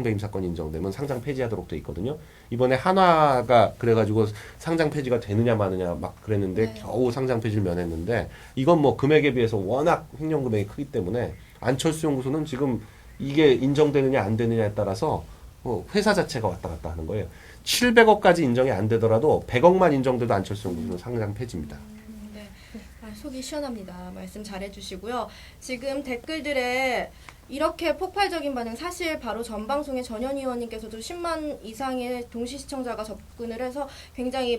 배임 사건이 인정되면 상장 폐지하도록 돼 있거든요. 이번에 한화가 그래가지고 상장 폐지가 되느냐 마느냐 막 그랬는데 네. 겨우 상장 폐지를 면했는데 이건 뭐 금액에 비해서 워낙 횡령 금액이 크기 때문에 안철수 연구소는 지금 이게 인정되느냐 안 되느냐에 따라서 회사 자체가 왔다 갔다 하는 거예요. 700억까지 인정이 안 되더라도 100억만 인정돼도 안철수 연구소는 상장 폐지입니다. 네. 속이 시원합니다. 말씀 잘해주시고요. 지금 댓글들에 이렇게 폭발적인 반응, 사실 바로 전 방송에 전현 의원님께서도 10만 이상의 동시 시청자가 접근을 해서 굉장히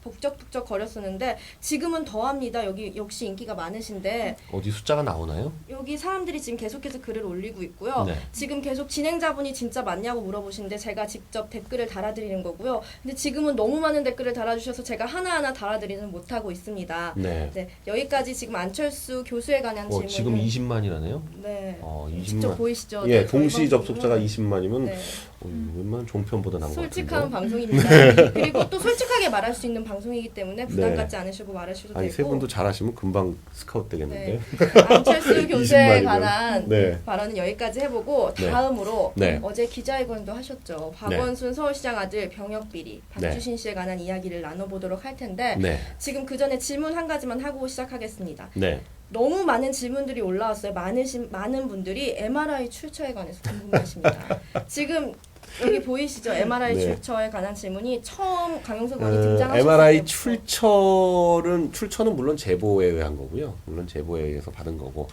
북적북적 거렸었는데 지금은 더합니다. 여기 역시 인기가 많으신데 어디 숫자가 나오나요? 여기 사람들이 지금 계속해서 글을 올리고 있고요. 네. 지금 계속 진행자분이 진짜 맞냐고 물어보시는데 제가 직접 댓글을 달아드리는 거고요. 근데 지금은 너무 많은 댓글을 달아주셔서 제가 하나하나 달아드리는 못하고 있습니다. 네. 네, 여기까지 지금 안철수 교수에 관한 질문을 지금 20만이라네요? 네, 20만. 직접 보이시죠? 예, 네, 동시 저희 접속자가 방송은 20만이면 네, 웬만한 종편보다 나은 것 솔직한 같은데. 방송입니다. 그리고 또 솔직하게 말할 수 있는 방송이기 때문에 부담 네. 갖지 않으시고 말하셔도 아니 되고. 세 분도 잘하시면 금방 스카웃 되겠는데. 안철수 교수에 20만이면. 관한 네. 발언은 여기까지 해보고 네. 다음으로 네. 어제 기자회견도 하셨죠. 박원순 서울시장 아들 병역비리 박주신 씨에 관한 이야기를 나눠보도록 할 텐데 네. 지금 그 전에 질문 한 가지만 하고 시작하겠습니다. 네. 너무 많은 질문들이 올라왔어요. 많은 분들이 MRI 출처에 관해서 궁금해하십니다. 지금 여기 보이시죠? MRI 네. 출처에 관한 질문이 처음 강용석 의원이 등장하셨을 MRI 때부터. 출처는 물론 제보에 의한 거고요. 물론 제보에 의해서 받은 거고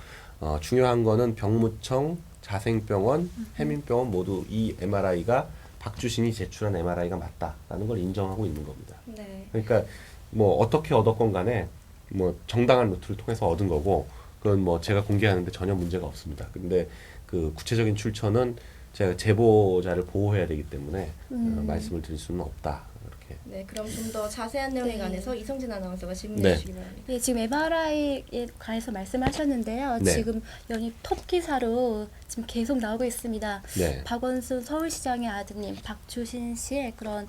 중요한 거는 병무청, 자생병원, 해민병원 모두 이 MRI가 박주신이 제출한 MRI가 맞다라는 걸 인정하고 있는 겁니다. 네. 그러니까 뭐 어떻게 얻었건 간에 뭐 정당한 루트를 통해서 얻은 거고 그건 뭐 제가 공개하는데 전혀 문제가 없습니다. 근데 그 구체적인 출처는 제가 제보자를 보호해야 되기 때문에 말씀을 드릴 수는 없다. 이렇게. 네, 그럼 좀 더 자세한 내용에 네. 관해서 이성진 아나운서가 질문해 네. 주시기 바랍니다. 네, 지금 MRI에 관해서 말씀하셨는데요. 네. 지금 연이 톱 기사로 지금 계속 나오고 있습니다. 네. 박원순 서울시장의 아드님 박주신 씨의 그런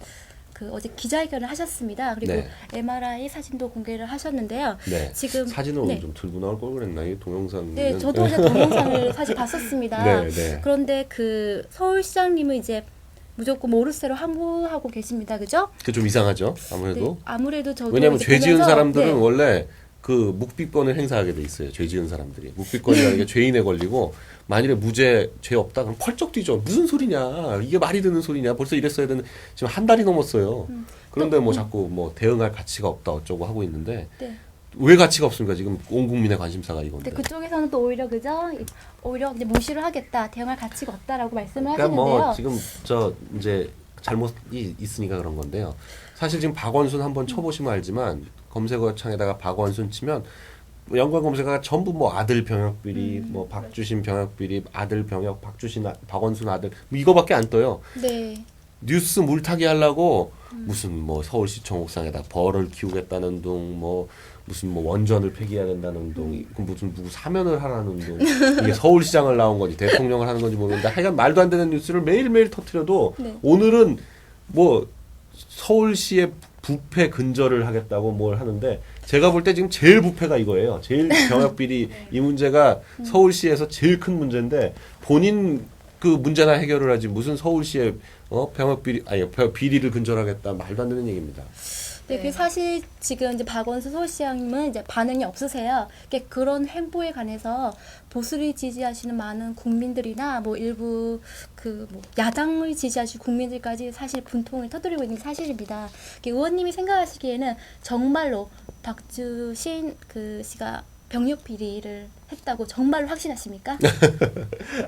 그 어제 기자회견을 하셨습니다. 그리고 네. MRI 사진도 공개를 하셨는데요. 네. 지금 사진을 네. 오늘 좀 들고 나올 걸 그랬나? 이 동영상. 네, 저도 어제 동영상을 사실 봤었습니다. 네, 네. 그런데 그 서울시장님은 이제 무조건 모르쇠로 항구하고 계십니다. 그죠? 그 좀 이상하죠. 아무래도. 네, 아무래도 저도 왜냐하면 이제 죄 지은 보면서, 사람들은 네, 원래 그 묵비권을 행사하게 돼 있어요. 죄 지은 사람들이. 묵비권이라는 게 죄인에 걸리고 만일에 무죄 죄 없다 그럼 펄쩍 뛰죠. 무슨 소리냐. 이게 말이 되는 소리냐. 벌써 이랬어야 되는 지금 한 달이 넘었어요. 그런데 뭐 자꾸 뭐 대응할 가치가 없다 어쩌고 하고 있는데 네. 왜 가치가 없습니까? 지금 온 국민의 관심사가 이건데. 근데 그쪽에서는 또 오히려 오히려 이제 무시를 하겠다, 대응할 가치가 없다라고 말씀을 그러니까 하시는데요. 뭐 지금 저 이제 잘못이 있으니까 그런 건데요. 사실 지금 박원순 한번 쳐보시면 알지만 검색어창에다가 박원순 치면 연관 검색어가 전부 뭐 아들 병역 비리, 뭐 박주신 병역 비리, 아들 병역, 박원순 아들 뭐 이거밖에 안 떠요. 네. 뉴스 물타기 하려고 무슨 뭐 서울시청 옥상에다 벌을 키우겠다는 둥, 뭐 무슨 뭐 원전을 폐기해야 된다는 둥, 무슨 누구 사면을 하라는 둥, 이게 서울시장을 나온 건지 대통령을 하는 건지 모르는데 하여간 말도 안 되는 뉴스를 매일매일 터뜨려도 네. 오늘은 뭐 서울시의 부패 근절을 하겠다고 뭘 하는데 제가 볼 때 지금 제일 부패가 이거예요. 제일 병역 비리 이 문제가 서울시에서 제일 큰 문제인데 본인 그 문제나 해결을 하지 무슨 서울시에 병역 비리 비리를 근절하겠다 말도 안 되는 얘기입니다. 네, 그 사실 지금 이제 박원순 서울시장님은 이제 반응이 없으세요. 그런 행보에 관해서 보수를 지지하시는 많은 국민들이나 뭐 일부 그 뭐 야당을 지지하시는 국민들까지 사실 분통을 터뜨리고 있는 게 사실입니다. 의원님이 생각하시기에는 정말로 박주신 그 씨가 병역 비리를 했다고 정말로 확신하십니까?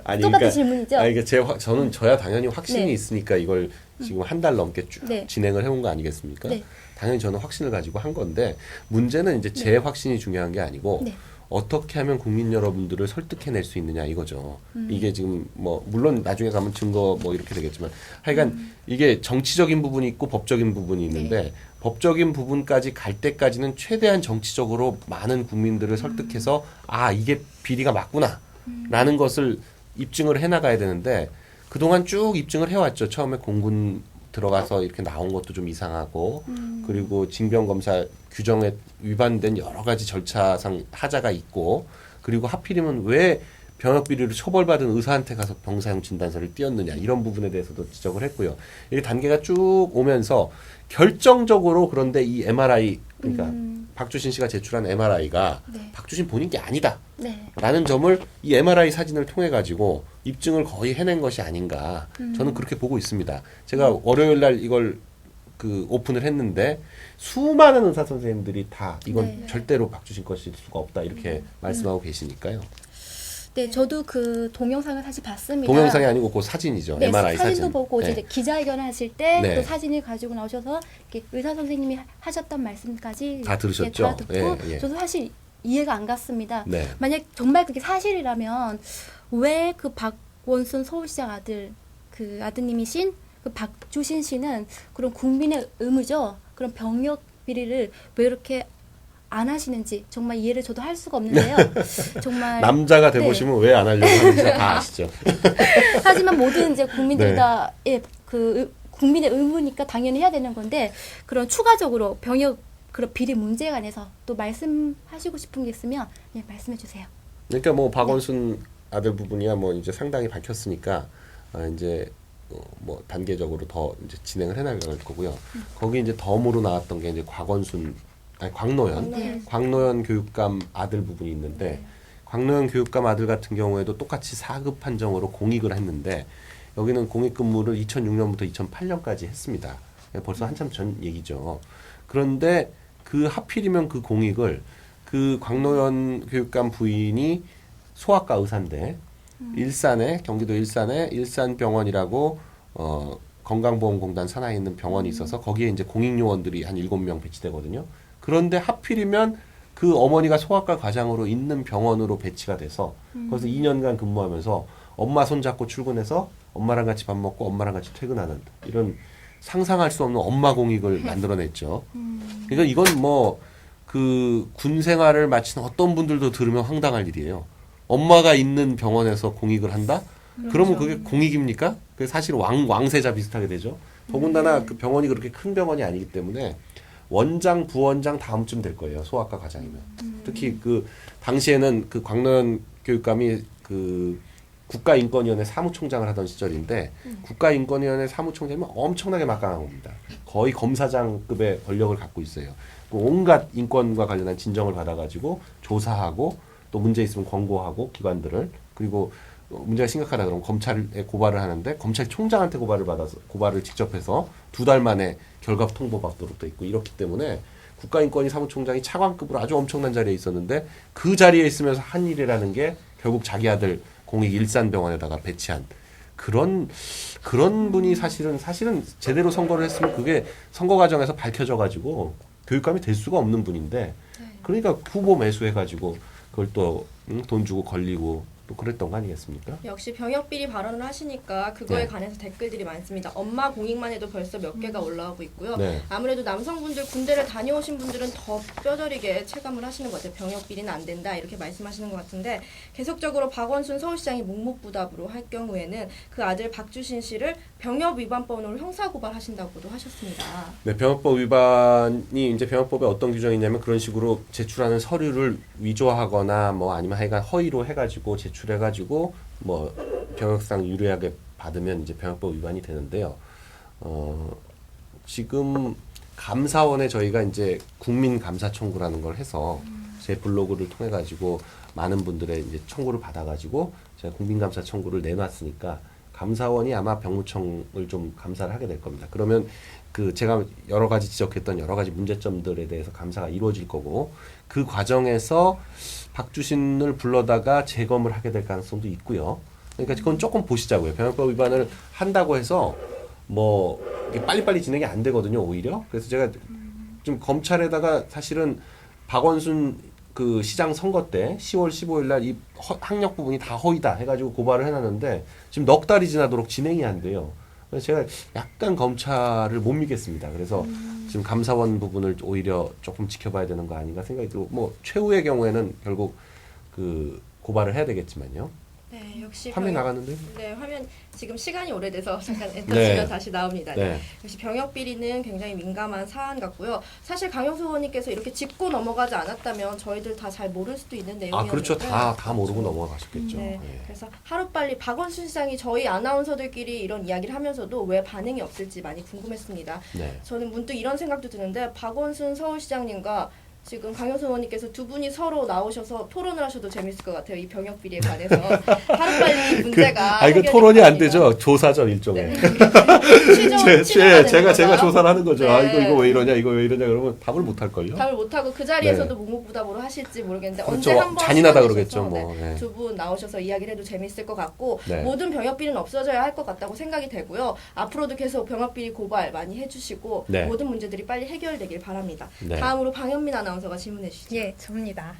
아니, 똑같은 질문이죠. 아니, 저는 저야 당연히 확신이 네. 있으니까 이걸 지금 한 달 넘게 쭉 네. 진행을 해온 거 아니겠습니까? 네. 당연히 저는 확신을 가지고 한 건데 문제는 이제 제 확신이 중요한 게 아니고 네. 어떻게 하면 국민 여러분들을 설득해낼 수 있느냐 이거죠. 이게 지금 뭐 물론 나중에 가면 증거 뭐 이렇게 되겠지만 하여간 이게 정치적인 부분이 있고 법적인 부분이 있는데 네. 법적인 부분까지 갈 때까지는 최대한 정치적으로 많은 국민들을 설득해서 아 이게 비리가 맞구나 라는 것을 입증을 해나가야 되는데 그동안 쭉 입증을 해왔죠. 처음에 공군 들어가서 이렇게 나온 것도 좀 이상하고 그리고 징병검사 규정에 위반된 여러 가지 절차상 하자가 있고 그리고 하필이면 왜 병역 비리로 처벌받은 의사한테 가서 병사용 진단서를 띄웠느냐 이런 부분에 대해서도 지적을 했고요. 이게 단계가 쭉 오면서 결정적으로 그런데 이 MRI 그러니까 박주신 씨가 제출한 MRI가 네. 박주신 본인 게 아니다. 네. 라는 점을 이 MRI 사진을 통해 가지고 입증을 거의 해낸 것이 아닌가 저는 그렇게 보고 있습니다. 제가 월요일 날 이걸 그 오픈을 했는데 수많은 의사 선생님들이 다 이건 네. 절대로 박주신 것일 수가 없다 이렇게 말씀하고 계시니까요. 네, 저도 그 동영상을 사실 봤습니다. 동영상이 아니고 그 사진이죠. 네, MRI 사진도 사진. 보고 네. 이제 기자회견을 하실 때 네. 또 사진을 가지고 나오셔서 이렇게 의사 선생님이 하셨던 말씀까지 다 들으셨죠? 다 듣고 예, 예. 저도 사실 이해가 안 갔습니다. 네. 만약 정말 그게 사실이라면 왜 그 박원순 서울시장 아들 그 아드님이신 그 박주신 씨는 그런 국민의 의무죠. 그런 병역 비리를 왜 이렇게 안 하시는지 정말 이해를 저도 할 수가 없는데요. 정말 남자가 돼 네. 보시면 왜 안 하려고 하는지 다 아시죠. 하지만 모든 이제 국민들이 네. 다 국민의 의무니까 당연히 해야 되는 건데 그런 추가적으로 병역 그런 비리 문제에 관해서 또 말씀하시고 싶은 게 있으면 네, 말씀해 주세요. 그러니까 뭐 박원순 아들 부분이야 뭐 이제 상당히 밝혔으니까 이제 뭐 단계적으로 더 이제 진행을 해나갈 거고요. 거기 이제 덤으로 나왔던 게 이제 광노현 네. 광노현 교육감 아들 부분이 있는데 광노현 교육감 아들 같은 경우에도 똑같이 4급 판정으로 공익을 했는데 여기는 공익 근무를 2006년부터 2008년까지 했습니다. 벌써 한참 전 얘기죠. 그런데 그 하필이면 그 공익을 그 광노현 교육감 부인이 소아과 의사인데 일산에 경기도 일산에 일산병원이라고 건강보험공단 산하에 있는 병원이 있어서 거기에 이제 공익요원들이 한 7명 배치되거든요. 그런데 하필이면 그 어머니가 소아과 과장으로 있는 병원으로 배치가 돼서 거기서 2년간 근무하면서 엄마 손잡고 출근해서 엄마랑 같이 밥 먹고 엄마랑 같이 퇴근하는 이런 상상할 수 없는 엄마 공익을 만들어냈죠. 그러니까 이건 뭐 그 군 생활을 마친 어떤 분들도 들으면 황당할 일이에요. 엄마가 있는 병원에서 공익을 한다? 그러면 그게 공익입니까? 그게 사실 왕세자 비슷하게 되죠. 더군다나 그 병원이 그렇게 큰 병원이 아니기 때문에 원장, 부원장 다음쯤 될 거예요. 소아과 과장이면. 특히 그 당시에는 그 광노현 교육감이 그 국가인권위원회 사무총장을 하던 시절인데 국가인권위원회 사무총장이면 엄청나게 막강한 겁니다. 거의 검사장급의 권력을 갖고 있어요. 온갖 인권과 관련한 진정을 받아가지고 조사하고 또 문제 있으면 권고하고 기관들을 그리고 문제가 심각하다 그러면 검찰에 고발을 하는데 검찰총장한테 고발을 받아서 고발을 직접 해서 2달 만에 결과 통보받도록 돼 있고 이렇기 때문에 국가인권위 사무총장이 차관급으로 아주 엄청난 자리에 있었는데 그 자리에 있으면서 한 일이라는 게 결국 자기 아들 공익 일산병원에다가 배치한 그런 분이 사실은 제대로 선거를 했으면 그게 선거 과정에서 밝혀져 가지고 교육감이 될 수가 없는 분인데 그러니까 후보 매수해가지고 그걸 또 돈 주고 걸리고 또 그랬던 거 아니겠습니까? 역시 병역비리 발언을 하시니까 그거에 네. 관해서 댓글들이 많습니다. 엄마 공익만 해도 벌써 몇 개가 올라오고 있고요. 네. 아무래도 남성분들 군대를 다녀오신 분들은 더 뼈저리게 체감을 하시는 것 같아요. 병역비리는 안 된다 이렇게 말씀하시는 것 같은데 계속적으로 박원순 서울시장이 묵묵부답으로 할 경우에는 그 아들 박주신 씨를 병역위반법으로 형사고발하신다고도 하셨습니다. 네, 병역법 위반이 이제 병역법에 어떤 규정이 있냐면 그런 식으로 제출하는 서류를 위조하거나 뭐 아니면 하여간 허위로 해가지고 제출해가지고 뭐 병역상 유리하게 받으면 이제 병역법 위반이 되는데요. 지금 감사원에 저희가 이제 국민감사 청구라는 걸 해서 제 블로그를 통해 가지고 많은 분들의 이제 청구를 받아가지고 제가 국민감사 청구를 내놨으니까 감사원이 아마 병무청을 좀 감사를 하게 될 겁니다. 그러면 그 제가 여러 가지 지적했던 여러 가지 문제점들에 대해서 감사가 이루어질 거고 그 과정에서 박주신을 불러다가 재검을 하게 될 가능성도 있고요. 그러니까 그건 조금 보시자고요. 병역법 위반을 한다고 해서 뭐 이게 빨리빨리 진행이 안 되거든요. 오히려. 그래서 제가 좀 검찰에다가 사실은 박원순 그 시장 선거 때 10월 15일 날 이 학력 부분이 다 허위다 해가지고 고발을 해놨는데 지금 넉 달이 지나도록 진행이 안 돼요. 그래서 제가 약간 검찰을 못 믿겠습니다. 그래서 지금 감사원 부분을 오히려 조금 지켜봐야 되는 거 아닌가 생각이 들고 뭐 최후의 경우에는 결국 그 고발을 해야 되겠지만요. 네, 역시 화면 나갔는데? 네, 화면 지금 시간이 오래돼서 잠깐 엔터 네. 치면 다시 나옵니다. 네. 역시 병역 비리는 굉장히 민감한 사안 같고요. 사실 강영수 의원님께서 이렇게 짚고 넘어가지 않았다면 저희들 다 잘 모를 수도 있는 내용이었는데. 그렇죠. 다 모르고 넘어가셨겠죠. 네. 예. 그래서 하루빨리 박원순 시장이 저희 아나운서들끼리 이런 이야기를 하면서도 왜 반응이 없을지 많이 궁금했습니다. 네. 저는 문득 이런 생각도 드는데 박원순 서울시장님과 지금 강효수 의원님께서 두 분이 서로 나오셔서 토론을 하셔도 재밌을 것 같아요. 이 병역 비리에 관해서 하루빨리 이 문제가 이거 해결될 토론이 거 안 아닌가. 되죠. 조사죠 일종의. 취조가 되는 제가 건가요? 조사를 하는 거죠. 네. 이거 왜 이러냐, 이거 왜 이러냐 그러면 답을 못 할 걸요. 답을 못하고 그 자리에서도 묵묵부답으로 하실지 모르겠는데 그렇죠. 언제 한번 잔인하다 그러겠죠, 뭐. 네. 두 분 나오셔서 이야기를 해도 재밌을 것 같고 네. 모든 병역비리는 없어져야 할 것 같다고 생각이 되고요. 앞으로도 계속 병역비리 고발 많이 해주시고 네. 모든 문제들이 빨리 해결되길 바랍니다. 네. 다음으로 방현민 아나운서가 질문해 주시죠. 예, 접니다.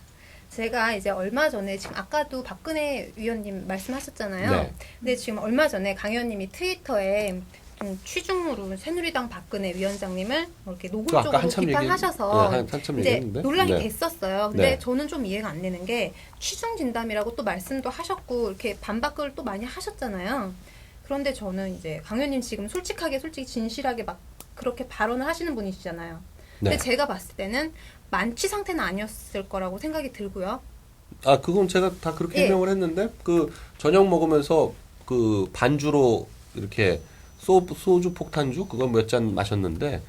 제가 이제 얼마 전에 지금 아까도 박근혜 위원님 말씀하셨잖아요. 네. 근데 지금 얼마 전에 강 의원님이 트위터에 좀 취중으로 새누리당 박근혜 위원장님을 뭐 이렇게 그거 아까 노골적으로 한참 비판하셔서 한참 이제 얘기했는데. 논란이 네. 됐었어요. 근데 네. 저는 좀 이해가 안 되는 게 취중 진담이라고 또 말씀도 하셨고 이렇게 반박을 또 많이 하셨잖아요. 그런데 저는 이제 강 의원님 지금 솔직히 진실하게 막 그렇게 발언을 하시는 분이시잖아요. 근데 네. 제가 봤을 때는 만취 상태는 아니었을 거라고 생각이 들고요. 그건 제가 다 그렇게 예. 해명을 했는데 그 저녁 먹으면서 그 반주로 이렇게 소주 폭탄주 그거 몇 잔 마셨는데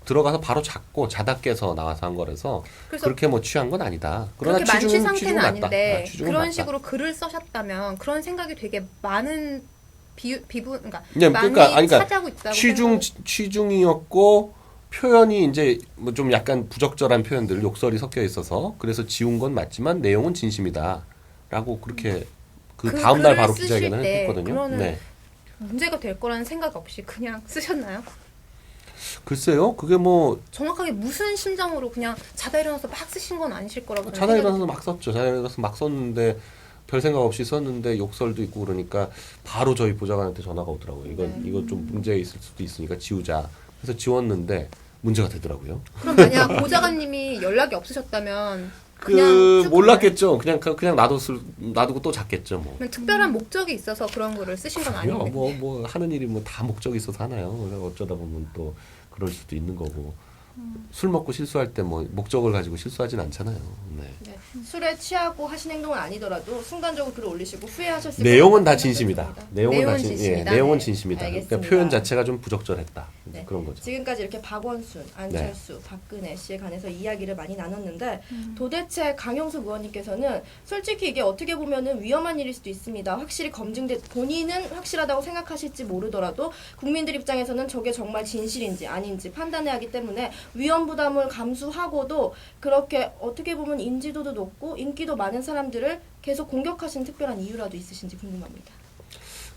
들어가서 바로 자다 깨서 나와서 한 거라서 그래서 그렇게 뭐 취한 건 아니다. 그러나 그렇게 만취 취중은 상태는 맞다. 아닌데 취중은 그런 맞다. 식으로 글을 써셨다면 그런 생각이 되게 많은 비분 그러니까 네, 많이 그러니까 차지하고 있다고 취중이었고 표현이 이제 뭐 좀 약간 부적절한 표현들 욕설이 섞여 있어서 그래서 지운 건 맞지만 내용은 진심이다라고 그렇게 그 그 다음 날 글을 바로 쓰실 기자회견을 때 했거든요. 그거는 네. 문제가 될 거라는 생각 없이 그냥 쓰셨나요? 글쎄요, 그게 뭐 정확하게 무슨 심정으로 그냥 자다 일어나서 막 쓰신 건 아니실 거라고 저는 자다 생각이 일어나서 막 썼죠. 자다 일어나서 막 썼는데 별 생각 없이 썼는데 욕설도 있고 그러니까 바로 저희 보좌관한테 전화가 오더라고요. 이거 좀 문제 있을 수도 있으니까 지우자. 그래서 지웠는데 문제가 되더라고요. 그럼 만약 보좌관님이 연락이 없으셨다면 그냥 쓸 몰랐겠죠. 그냥 놔두고 또 잤겠죠. 뭐. 건가요? 특별한 목적이 있어서 그런 거를 쓰신 건 아니요, 아닌데. 뭐 하는 일이 뭐 다 목적이 있어서 하나요. 그래서 어쩌다 보면 또 그럴 수도 있는 거고. 술 먹고 실수할 때 뭐 목적을 가지고 실수하진 않잖아요. 네. 네. 술에 취하고 하신 행동은 아니더라도 순간적으로 글을 올리시고 후회하셨을 내용은 거라고 다 생각이 진심이다. 듭니다. 내용은 예, 진심이다. 내용은 네. 진심이다. 그러니까 알겠습니다. 표현 자체가 좀 부적절했다. 네. 그런 거죠. 지금까지 이렇게 박원순, 안철수, 박근혜 씨에 관해서 이야기를 많이 나눴는데 도대체 강용수 의원님께서는 솔직히 이게 어떻게 보면은 위험한 일일 수도 있습니다. 확실히 본인은 확실하다고 생각하실지 모르더라도 국민들 입장에서는 저게 정말 진실인지 아닌지 판단해야 하기 때문에 위험 부담을 감수하고도 그렇게 어떻게 보면 인지도도 높고 인기도 많은 사람들을 계속 공격하시는 특별한 이유라도 있으신지 궁금합니다.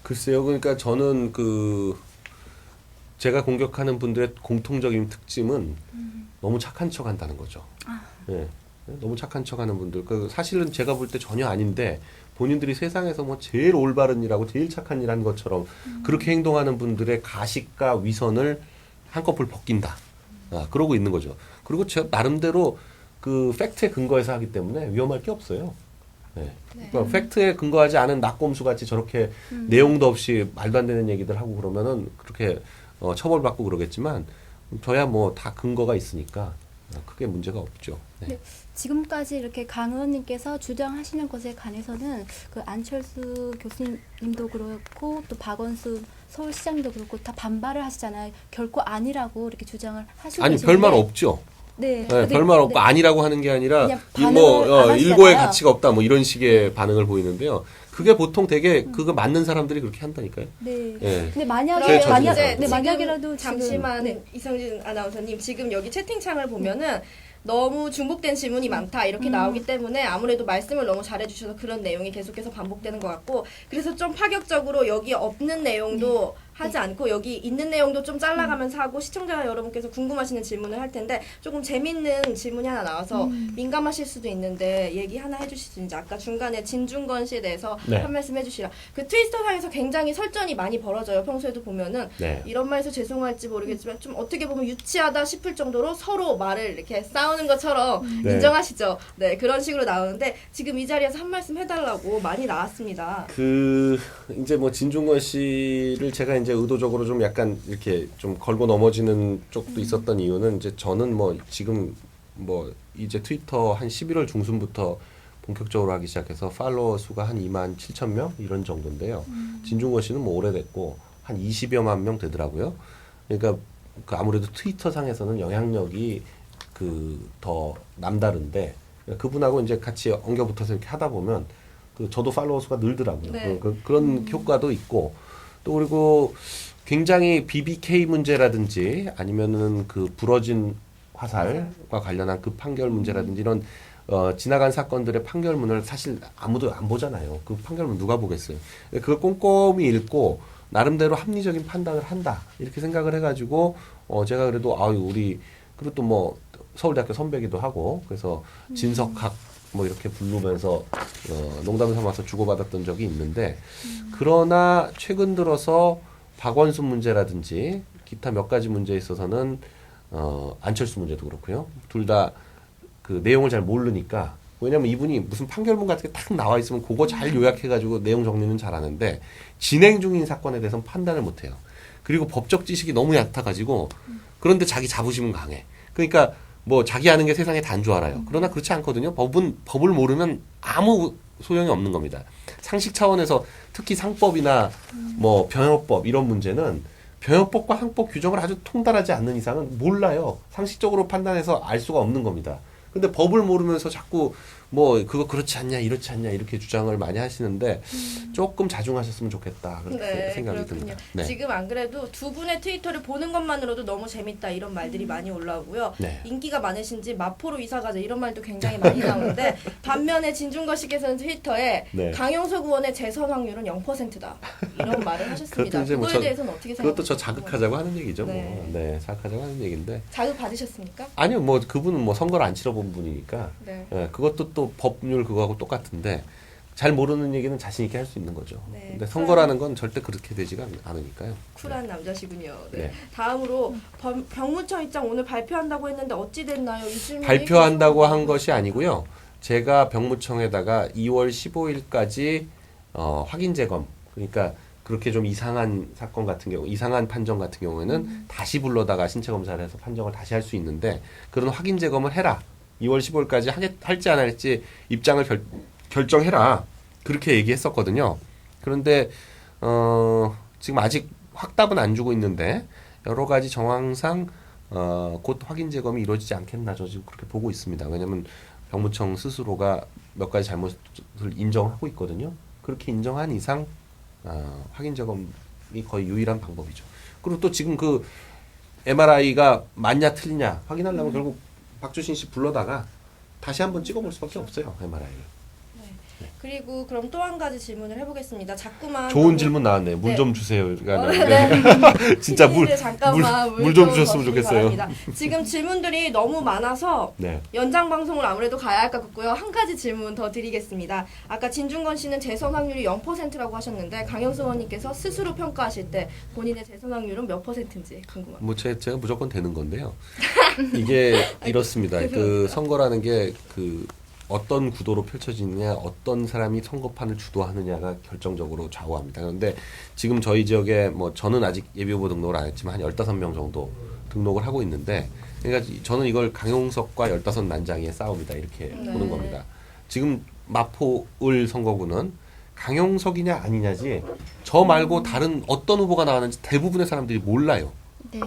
글쎄요, 그러니까 저는 제가 공격하는 분들의 공통적인 특징은 너무 착한 척한다는 거죠. 예, 너무 착한 척하는 분들. 사실은 제가 볼 때 전혀 아닌데 본인들이 세상에서 뭐 제일 올바른 일하고 제일 착한 일한 것처럼 그렇게 행동하는 분들의 가식과 위선을 한꺼풀 벗긴다. 그러고 있는 거죠. 그리고 제 나름대로 그 팩트에 근거해서 하기 때문에 위험할 게 없어요. 네. 그러니까 팩트에 근거하지 않은 낙곰수 같이 저렇게 내용도 없이 말도 안 되는 얘기들 하고 그러면은 그렇게 처벌받고 그러겠지만 저야 뭐 다 근거가 있으니까 크게 문제가 없죠. 네. 네. 지금까지 이렇게 강 의원님께서 주장하시는 것에 관해서는 그 안철수 교수님도 그렇고 또 박원순 서울시장도 그렇고 다 반발을 하시잖아요. 결코 아니라고 이렇게 주장을 하시고 아니 계시는데 별말 없죠. 네. 네, 별말 없고 네. 아니라고 하는 게 아니라 그냥 이 뭐 반응을 안 하시잖아요. 일고의 가치가 없다 뭐 이런 식의 반응을 보이는데요. 그게 보통 되게 그거 맞는 사람들이 그렇게 한다니까요. 네. 네. 근데 만약에 제 만약 자신감. 네, 만약이라도 잠시만 지금, 네. 이성진 아나운서님 지금 여기 채팅창을 보면은 너무 중복된 질문이 많다 이렇게 나오기 때문에 아무래도 말씀을 너무 잘해주셔서 그런 내용이 계속해서 반복되는 것 같고 그래서 좀 파격적으로 여기 없는 내용도 하지 않고 여기 있는 내용도 좀 잘라가면서 하고 시청자 여러분께서 궁금하시는 질문을 할 텐데 조금 재밌는 질문이 하나 나와서 민감하실 수도 있는데 얘기 하나 해주실 수 있는지 아까 중간에 진중권 씨에 대해서 네. 한 말씀 해주시라 그 트위터상에서 굉장히 설전이 많이 벌어져요 평소에도 보면은 네. 이런 말해서 죄송할지 모르겠지만 좀 어떻게 보면 유치하다 싶을 정도로 서로 말을 이렇게 싸우는 것처럼 네. 인정하시죠? 네 그런 식으로 나오는데 지금 이 자리에서 한 말씀 해달라고 많이 나왔습니다. 이제 뭐 진중권 씨를 제가 이제 의도적으로 좀 약간 이렇게 좀 걸고 넘어지는 쪽도 있었던 이유는 이제 저는 뭐 지금 뭐 이제 트위터 한 11월 중순부터 본격적으로 하기 시작해서 팔로워 수가 한 27,000명 이런 정도인데요. 진중권 씨는 뭐 오래됐고 한 20여만 명 되더라고요. 그러니까 그 아무래도 트위터 상에서는 영향력이 더 남다른데 그분하고 이제 같이 엉겨붙어서 이렇게 하다 보면 저도 팔로워 수가 늘더라고요. 네. 그런 효과도 있고 또 그리고 굉장히 BBK 문제라든지 아니면은 그 부러진 화살과 관련한 그 판결 문제라든지 이런 지나간 사건들의 판결문을 사실 아무도 안 보잖아요. 그 판결문 누가 보겠어요. 그걸 꼼꼼히 읽고 나름대로 합리적인 판단을 한다 이렇게 생각을 해가지고 제가 그래도 우리 그리고 또 뭐 서울대학교 선배기도 하고 그래서 진석학 뭐 이렇게 부르면서 농담 삼아서 주고받았던 적이 있는데 그러나 최근 들어서 박원순 문제라든지 기타 몇 가지 문제에 있어서는 안철수 문제도 그렇고요. 둘 다 그 내용을 잘 모르니까 왜냐면 이분이 무슨 판결문 같은 게 딱 나와 있으면 그거 잘 요약해가지고 내용 정리는 잘하는데 진행 중인 사건에 대해서는 판단을 못해요. 그리고 법적 지식이 너무 얕아가지고 그런데 자기 자부심은 강해. 그러니까 뭐 자기 아는 게 세상에 단 줄 알아요. 그러나 그렇지 않거든요. 법을 모르면 아무 소용이 없는 겁니다. 상식 차원에서 특히 상법이나 뭐 병역법 이런 문제는 병역법과 항법 규정을 아주 통달하지 않는 이상은 몰라요. 상식적으로 판단해서 알 수가 없는 겁니다. 근데 법을 모르면서 자꾸 뭐 그거 그렇지 않냐 이렇지 않냐 이렇게 주장을 많이 하시는데 조금 자중하셨으면 좋겠다 그렇게 생각이 그렇군요. 듭니다. 네. 지금 안 그래도 두 분의 트위터를 보는 것만으로도 너무 재밌다 이런 말들이 많이 올라오고요. 네. 인기가 많으신지 마포로 이사 가자 이런 말도 굉장히 많이 나오는데 반면에 진중권 씨께서는 트위터에 네. 강용석 의원의 재선 확률은 0%다 이런 말을 하셨습니다. 그것도 이제 뭐 그거에 대해서는 어떻게 생각하세요? 그것도 저 자극하자고 하는 얘기죠. 네. 뭐. 네, 자극하자고 하는 얘기인데 자극 받으셨습니까? 아니요, 뭐 그분은 뭐 선거를 안 치러본 분이니까 네. 그것도 또 법률 그거하고 똑같은데 잘 모르는 얘기는 자신 있게 할 수 있는 거죠. 네. 근데 선거라는 건 절대 그렇게 되지가 않으니까요. 쿨한 남자시군요. 네. 네. 다음으로 병무청 입장 오늘 발표한다고 했는데 어찌 됐나요? 이 질문이 발표한다고 계속 한 것이 아니고요. 제가 병무청에다가 2월 15일까지 확인 재검 그러니까 그렇게 좀 이상한 사건 같은 경우, 이상한 판정 같은 경우에는 다시 불러다가 신체 검사를 해서 판정을 다시 할 수 있는데 그런 확인 재검을 해라. 2월 15일까지 할지 안 할지 입장을 결정해라. 그렇게 얘기했었거든요. 그런데 지금 아직 확답은 안 주고 있는데 여러 가지 정황상 곧 확인 재검이 이루어지지 않겠나 저 지금 그렇게 보고 있습니다. 왜냐하면 병무청 스스로가 몇 가지 잘못을 인정하고 있거든요. 그렇게 인정한 이상 확인 재검이 거의 유일한 방법이죠. 그리고 또 지금 MRI가 맞냐 틀리냐 확인하려면 결국 박주신 씨 불러다가 다시 한번 찍어볼 수밖에 없어요. MRI를. 그리고 그럼 또 한 가지 질문을 해보겠습니다. 자꾸만 좋은 질문 나왔네. 물 네. 좀 주세요. 네. 진짜 물 잠깐만 물 좀 좀 주셨으면 주시기 좋겠어요. 바랍니다. 지금 질문들이 너무 많아서 네. 연장 방송을 아무래도 가야 할 것 같고요. 한 가지 질문 더 드리겠습니다. 아까 진중건 씨는 재선 확률이 0%라고 하셨는데 강영수 의원님께서 스스로 평가하실 때 본인의 재선 확률은 몇 %인지 궁금합니다. 뭐 제가 무조건 되는 건데요. 이게 이렇습니다. 그 선거라는 게 그 어떤 구도로 펼쳐지느냐, 어떤 사람이 선거판을 주도하느냐가 결정적으로 좌우합니다. 그런데 지금 저희 지역에 뭐 저는 아직 예비후보 등록을 안 했지만 한 15명 정도 등록을 하고 있는데, 그러니까 저는 이걸 강용석과 15난장이의 싸움이다 이렇게 보는 겁니다. 지금 마포을 선거구는 강용석이냐 아니냐지 저 말고 다른 어떤 후보가 나왔는지 대부분의 사람들이 몰라요. 네.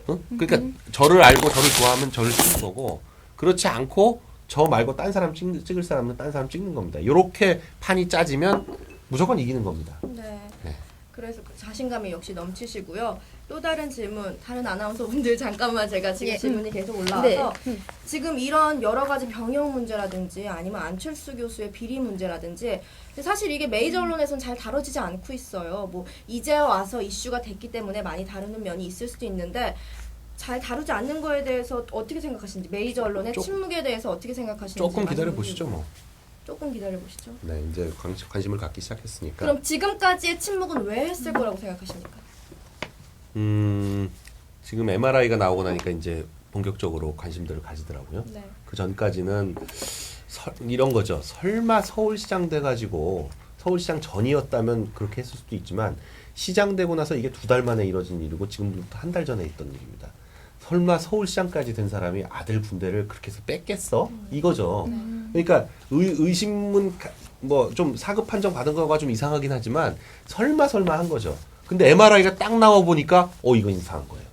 그러니까 저를 알고 저를 좋아하면 저를 찍는 거고, 그렇지 않고 저 말고 딴 사람 찍을 사람은 딴 사람 찍는 겁니다. 이렇게 판이 짜지면 무조건 이기는 겁니다. 네. 네. 그래서 그 자신감이 역시 넘치시고요. 또 다른 질문, 다른 아나운서분들 잠깐만 제가 지금 예. 질문이 계속 올라와서 네. 지금 이런 여러 가지 병역 문제라든지 아니면 안철수 교수의 비리 문제라든지 사실 이게 메이저 언론에서는 잘 다뤄지지 않고 있어요. 뭐 이제 와서 이슈가 됐기 때문에 많이 다루는 면이 있을 수도 있는데 잘 다루지 않는 거에 대해서 어떻게 생각하시는지, 메이저 언론의 침묵에 대해서 어떻게 생각하시는지 조금 기다려 말씀 보시죠, 뭐. 조금 기다려 보시죠. 네, 이제 관심을 갖기 시작했으니까. 그럼 지금까지의 침묵은 왜 했을 거라고 생각하십니까? 지금 MRI가 나오고 나니까 이제 본격적으로 관심들을 가지더라고요. 네. 그 전까지는 이런 거죠. 설마 서울시장 돼가지고 서울시장 전이었다면 그렇게 했을 수도 있지만 시장 되고 나서 이게 2달 만에 이뤄진 일이고 지금부터 한 달 전에 있던 일입니다. 설마 서울시장까지 된 사람이 아들 군대를 그렇게 해서 뺐겠어? 이거죠. 그러니까 의심문 뭐 좀 사급 판정 받은 거가 좀 이상하긴 하지만 설마 한 거죠. 근데 MRI가 딱 나와 보니까 이건 이상한 거예요.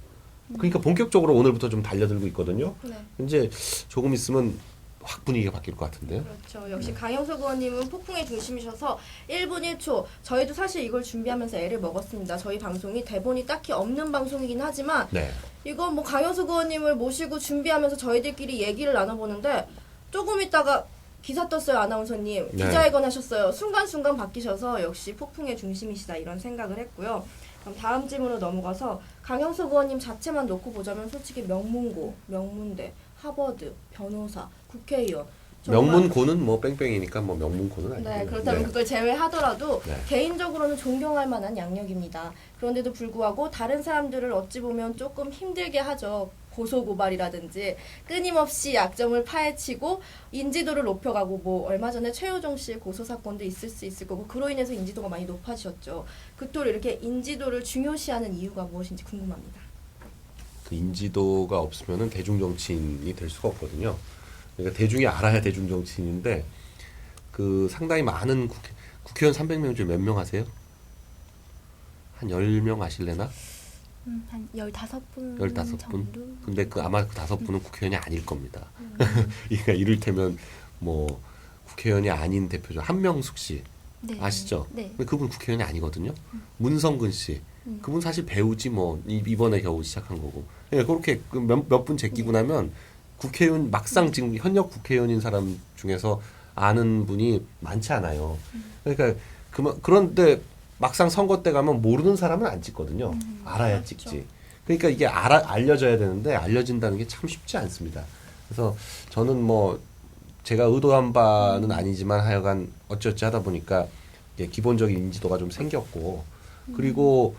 그러니까 본격적으로 오늘부터 좀 달려들고 있거든요. 네. 이제 조금 있으면 확 분위기가 바뀔 것 같은데요. 그렇죠. 역시 강영석 의원님은 폭풍의 중심이셔서 1분 1초 저희도 사실 이걸 준비하면서 애를 먹었습니다. 저희 방송이 대본이 딱히 없는 방송이긴 하지만 네. 이거 뭐 강영석 의원님을 모시고 준비하면서 저희들끼리 얘기를 나눠보는데 조금 있다가 기사 떴어요, 아나운서님. 네. 기자회견 하셨어요. 순간순간 바뀌셔서 역시 폭풍의 중심이시다 이런 생각을 했고요. 그럼 다음 질문으로 넘어가서 강영석 의원님 자체만 놓고 보자면 솔직히 명문고, 명문대, 하버드, 변호사, 국회의원 정말 명문고는 뭐 뺑뺑이니까 뭐 명문고는 아니고요. 네, 그렇다면 그걸 제외하더라도 네. 개인적으로는 존경할 만한 양력입니다. 그런데도 불구하고 다른 사람들을 어찌 보면 조금 힘들게 하죠. 고소고발이라든지 끊임없이 약점을 파헤치고 인지도를 높여가고 뭐 얼마 전에 최효정 씨의 고소 사건도 있을 수 있을 거고 그로 인해서 인지도가 많이 높아지셨죠. 그토록 이렇게 인지도를 중요시하는 이유가 무엇인지 궁금합니다. 그 인지도가 없으면은 대중 정치인이 될 수가 없거든요. 그러니까 대중이 알아야 대중 정치인인데 그 상당히 많은 국회의원 300명 중에 몇 명 아세요? 한 10명 아실래나? 한 15분 15분? 정도. 근데 아마 그 5분은 국회의원이 아닐 겁니다. 그러니까 이를테면 뭐 국회의원이 아닌 대표죠. 한명숙 씨 네. 아시죠? 네. 근데 그분 국회의원이 아니거든요. 문성근 씨 그분 사실 배우지 뭐 이번에 겨우 시작한 거고. 그러니까 그렇게 몇 분 제끼고 나면 국회의원 막상 지금 현역 국회의원인 사람 중에서 아는 분이 많지 않아요. 그러니까 그런데 막상 선거 때 가면 모르는 사람은 안 찍거든요. 알아야 그렇죠. 찍지. 그러니까 이게 알려져야 되는데 알려진다는 게 참 쉽지 않습니다. 그래서 저는 뭐 제가 의도한 바는 아니지만 하여간 어찌어찌 하다 보니까 기본적인 인지도가 좀 생겼고 그리고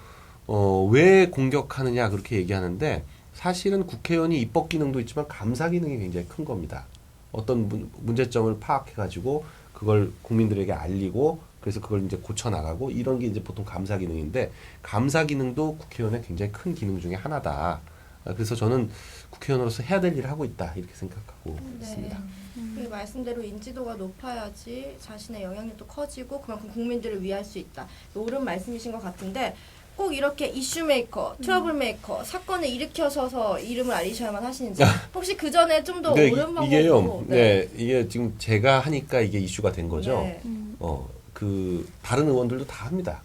왜 공격하느냐 그렇게 얘기하는데 사실은 국회의원이 입법 기능도 있지만 감사 기능이 굉장히 큰 겁니다. 어떤 문제점을 파악해가지고 그걸 국민들에게 알리고 그래서 그걸 이제 고쳐나가고 이런 게 이제 보통 감사 기능인데 감사 기능도 국회의원의 굉장히 큰 기능 중에 하나다. 그래서 저는 국회의원으로서 해야 될 일을 하고 있다 이렇게 생각하고 있습니다. 그 말씀대로 인지도가 높아야지 자신의 영향력도 커지고 그만큼 국민들을 위할 수 있다. 옳은 말씀이신 것 같은데 꼭 이렇게 이슈메이커, 트러블메이커, 사건을 일으켜서서 이름을 알리셔야만 하시는지 혹시 그 전에 좀 더 옳은 방법으로 이게요. 네, 이게 지금 제가 하니까 이게 이슈가 된 거죠. 네. 그 다른 의원들도 다 합니다.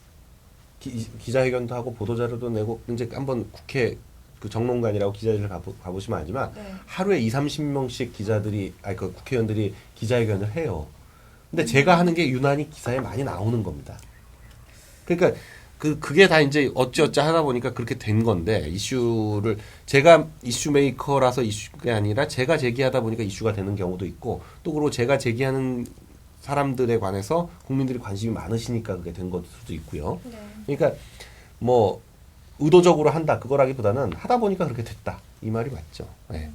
기자회견도 하고 보도자료도 내고 이제 한번 국회 그 정론관이라고 기자회견을 가보시면 알지만 네. 하루에 2-30명씩 그 국회의원들이 기자회견을 해요. 근데 제가 하는 게 유난히 기사에 많이 나오는 겁니다. 그러니까 그게 다 이제 어찌어찌 하다 보니까 그렇게 된 건데 이슈를 제가 이슈 메이커라서 이슈가 아니라 제가 제기하다 보니까 이슈가 되는 경우도 있고 또 그리고 제가 제기하는 사람들에 관해서 국민들이 관심이 많으시니까 그게 된 것일 수도 있고요. 네. 그러니까 뭐 의도적으로 한다 그거라기보다는 하다 보니까 그렇게 됐다 이 말이 맞죠. 네.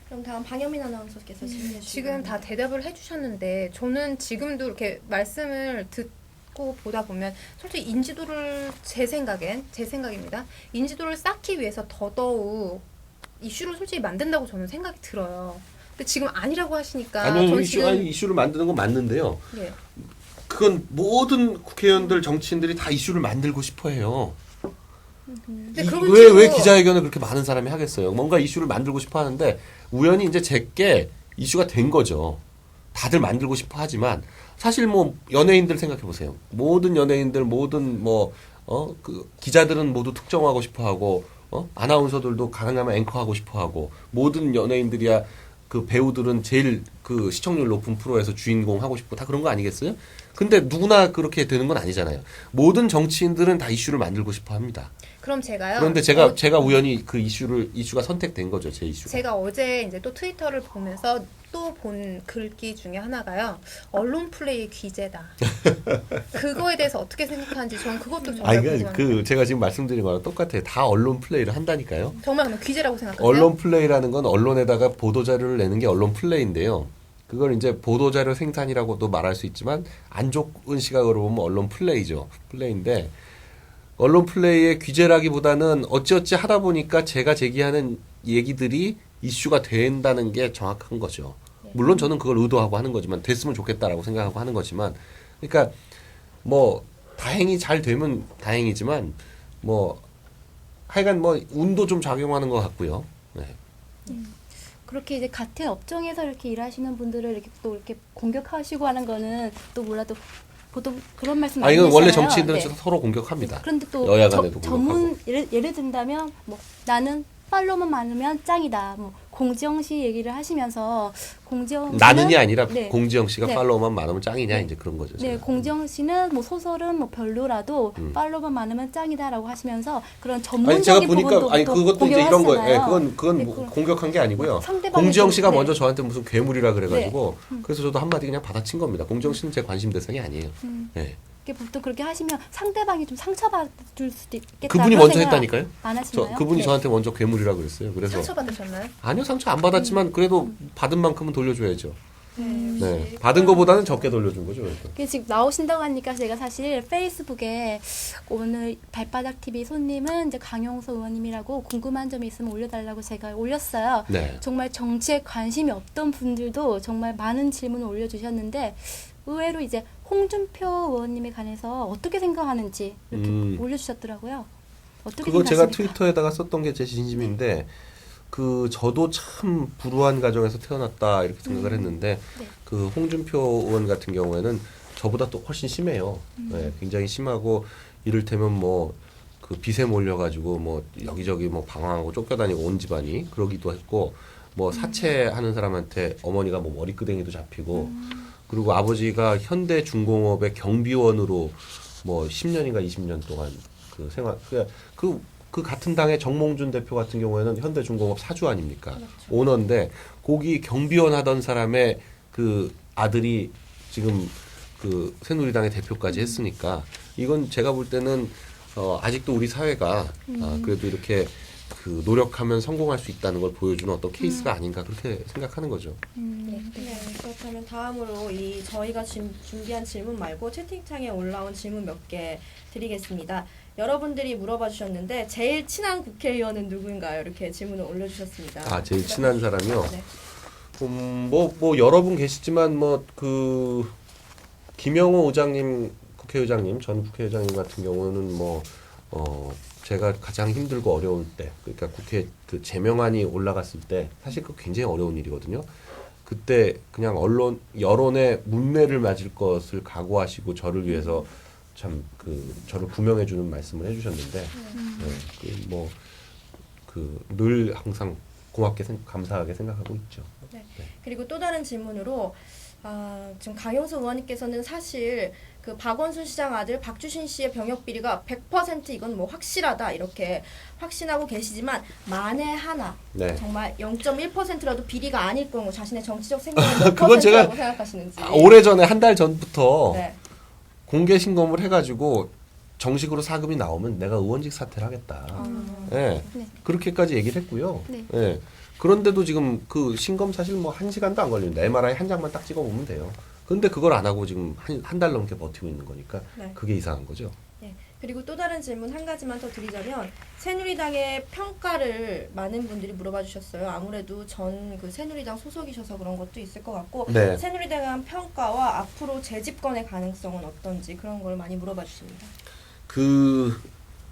그럼 다음 방현민 아나운서께서 질문해 주시면 지금 다 대답을 해주셨는데 저는 지금도 이렇게 말씀을 듣고 보다 보면 솔직히 인지도를 제 생각입니다. 인지도를 쌓기 위해서 더더욱 이슈를 솔직히 만든다고 저는 생각이 들어요. 근데 지금 아니라고 하시니까 아니요 저는 지금 이슈를 만드는 건 맞는데요. 예. 그건 모든 국회의원들 정치인들이 다 이슈를 만들고 싶어해요. 근데 그런 왜 식으로 기자회견을 그렇게 많은 사람이 하겠어요? 뭔가 이슈를 만들고 싶어 하는데 우연히 이제 제게 이슈가 된 거죠. 다들 만들고 싶어 하지만 사실 뭐 연예인들 생각해 보세요. 모든 연예인들 모든 그 기자들은 모두 특정하고 싶어 하고 아나운서들도 가능하면 앵커하고 싶어 하고 모든 연예인들이야 그 배우들은 제일 그 시청률 높은 프로에서 주인공 하고 싶고 다 그런 거 아니겠어요? 근데 누구나 그렇게 되는 건 아니잖아요. 모든 정치인들은 다 이슈를 만들고 싶어 합니다. 그럼 제가요. 그런데 제가 우연히 그 이슈가 선택된 거죠, 제 이슈가. 제가 어제 이제 또 트위터를 보면서 또 본 글귀 중에 하나가요. 언론 플레이 귀재다. 그거에 대해서 어떻게 생각하는지 저는 그것도 정말 궁금합니다. 제가 지금 말씀드린 거랑 똑같아요. 다 언론 플레이를 한다니까요. 정말 그럼 귀재라고 생각하세요? 언론 플레이라는 건 언론에다가 보도자료를 내는 게 언론 플레이인데요. 그걸 이제 보도자료 생산이라고도 말할 수 있지만 안 좋은 시각으로 보면 언론 플레이죠. 플레이인데 언론 플레이의 귀재라기보다는 어찌어찌 하다 보니까 제가 제기하는 얘기들이 이슈가 된다는 게 정확한 거죠. 물론 저는 그걸 의도하고 하는 거지만 됐으면 좋겠다라고 생각하고 하는 거지만 그러니까 뭐 다행히 잘 되면 다행이지만 뭐 하여간 뭐 운도 좀 작용하는 것 같고요. 네. 그렇게 이제 같은 업종에서 이렇게 일하시는 분들을 이렇게 또 이렇게 공격하시고 하는 거는 또 뭐라도 보통 그런 말씀 많이 이건 원래 하시잖아요. 정치인들은 네. 서로 공격합니다. 그런데 또 여야 간에도 전문 예를 든다면 뭐 나는 팔로만 많으면 짱이다. 뭐 공지영 씨 얘기를 하시면서 공지영 씨는 나는이 아니라 네. 공지영 씨가 네. 팔로워만 많으면 짱이냐 네. 이제 그런 거죠. 네, 제가. 공지영 씨는 뭐 소설은 뭐 별로라도 팔로만 많으면 짱이다라고 하시면서 그런 아니 전문적인 제가 보니까 부분도 아니 또 그것도 이제 공격을 이런 거예요. 하시잖아요. 그건 네, 뭐 공격한 게 아니고요. 상대방이 공지영 좀- 씨가 네. 먼저 저한테 무슨 괴물이라 그래가지고 그래서 저도 한마디 그냥 받아친 겁니다. 공지영 씨는 제 관심 대상이 아니에요. 네. 이게 보통 그렇게 하시면 상대방이 좀 상처받을 수도 있겠다. 그분이 그런 먼저 생각 했다니까요. 안 하시나요? 그분이 네. 저한테 먼저 괴물이라 그랬어요. 그래서 상처 받으셨나요? 아니요 상처 안 받았지만 그래도 받은 만큼은 돌려줘야죠. 네, 네. 역시 받은 거보다는 적게 돌려준 거죠. 그래서. 이게 지금 나오신다고 하니까 제가 사실 페이스북에 오늘 발바닥 TV 손님은 이제 강용서 의원님이라고 궁금한 점이 있으면 올려달라고 제가 올렸어요. 네. 정말 정치에 관심이 없던 분들도 정말 많은 질문을 올려주셨는데 의외로 이제 홍준표 의원님에 관해서 어떻게 생각하는지 이렇게 올려주셨더라고요. 어떻게 그거 제가 생각하십니까? 트위터에다가 썼던 게 제 진심인데 저도 참 불우한 가정에서 태어났다 이렇게 생각을 했는데 네. 그 홍준표 의원 같은 경우에는 저보다 또 훨씬 심해요. 네, 굉장히 심하고 이를테면 뭐 그 빚에 몰려가지고 뭐 여기저기 뭐 방황하고 쫓겨다니고 온 집안이 그러기도 했고 뭐 사채하는 사람한테 어머니가 뭐 머리끄댕이도 잡히고 그리고 아버지가 현대중공업의 경비원으로 뭐 10년인가 20년 동안 그 생활 그 같은 당의 정몽준 대표 같은 경우에는 현대중공업 사주 아닙니까? 그렇죠. 오너인데 거기 경비원 하던 사람의 그 아들이 지금 그 새누리당의 대표까지 했으니까 이건 제가 볼 때는 아직도 우리 사회가 그래도 이렇게 그 노력하면 성공할 수 있다는 걸 보여주는 어떤 케이스가 아닌가 그렇게 생각하는 거죠. 네, 그렇다면 다음으로 저희가 준비한 질문 말고 채팅창에 올라온 질문 몇 개 드리겠습니다. 여러분들이 물어봐 주셨는데 제일 친한 국회의원은 누구인가요? 이렇게 질문을 올려주셨습니다. 제일 친한 사람이요? 네. 뭐 여러 분 계시지만 뭐 그 김영호 의장님 국회의장님 전 국회의장님 같은 경우는 제가 가장 힘들고 어려울 때 그러니까 국회 그 제명안이 올라갔을 때 사실 그 굉장히 어려운 일이거든요. 그때 그냥 여론의 문매를 맞을 것을 각오하시고 저를 위해서 참 저를 구명해 주는 말씀을 해주셨는데 늘 항상 고맙게 감사하게 생각하고 있죠. 그리고 또 다른 질문으로 지금 강용석 의원님께서는 사실 그 박원순 시장 아들 박주신 씨의 병역 비리가 100% 이건 뭐 확실하다 이렇게 확신하고 계시지만 만에 하나 네. 정말 0.1%라도 비리가 아닐 경우 자신의 정치적 생명은 몇 그건 제가 퍼센트라고 생각하시는지. 오래전에 한 달 전부터 네. 공개 신검을 해가지고 정식으로 사금이 나오면 내가 의원직 사퇴를 하겠다. 예. 네. 그렇게까지 얘기를 했고요. 네. 예. 그런데도 지금 그 신검 사실 뭐 1시간도 안 걸립니다. MRI 한 장만 딱 찍어보면 돼요. 근데 그걸 안 하고 지금 한 달 넘게 버티고 있는 거니까 네. 그게 이상한 거죠. 네. 그리고 또 다른 질문 한 가지만 더 드리자면 새누리당의 평가를 많은 분들이 물어봐 주셨어요. 아무래도 전 그 새누리당 소속이셔서 그런 것도 있을 것 같고 네. 새누리당에 대한 평가와 앞으로 재집권의 가능성은 어떤지 그런 걸 많이 물어봐 주십니다.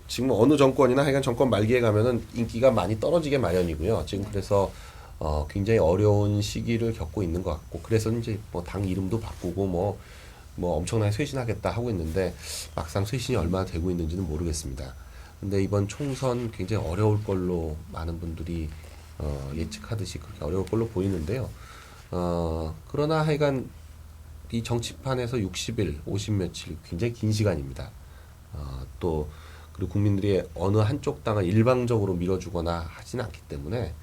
지금 어느 정권이나 하여간 정권 말기에 가면은 인기가 많이 떨어지게 마련이고요. 지금 그래서 굉장히 어려운 시기를 겪고 있는 것 같고 그래서 이제 뭐 당 이름도 바꾸고 뭐 엄청나게 쇄신하겠다 하고 있는데 막상 쇄신이 얼마나 되고 있는지는 모르겠습니다. 근데 이번 총선 굉장히 어려울 걸로 많은 분들이 예측하듯이 그렇게 어려울 걸로 보이는데요. 그러나 하여간 이 정치판에서 60일, 50 며칠 굉장히 긴 시간입니다. 또 그리고 국민들이 어느 한쪽 당을 일방적으로 밀어주거나 하진 않기 때문에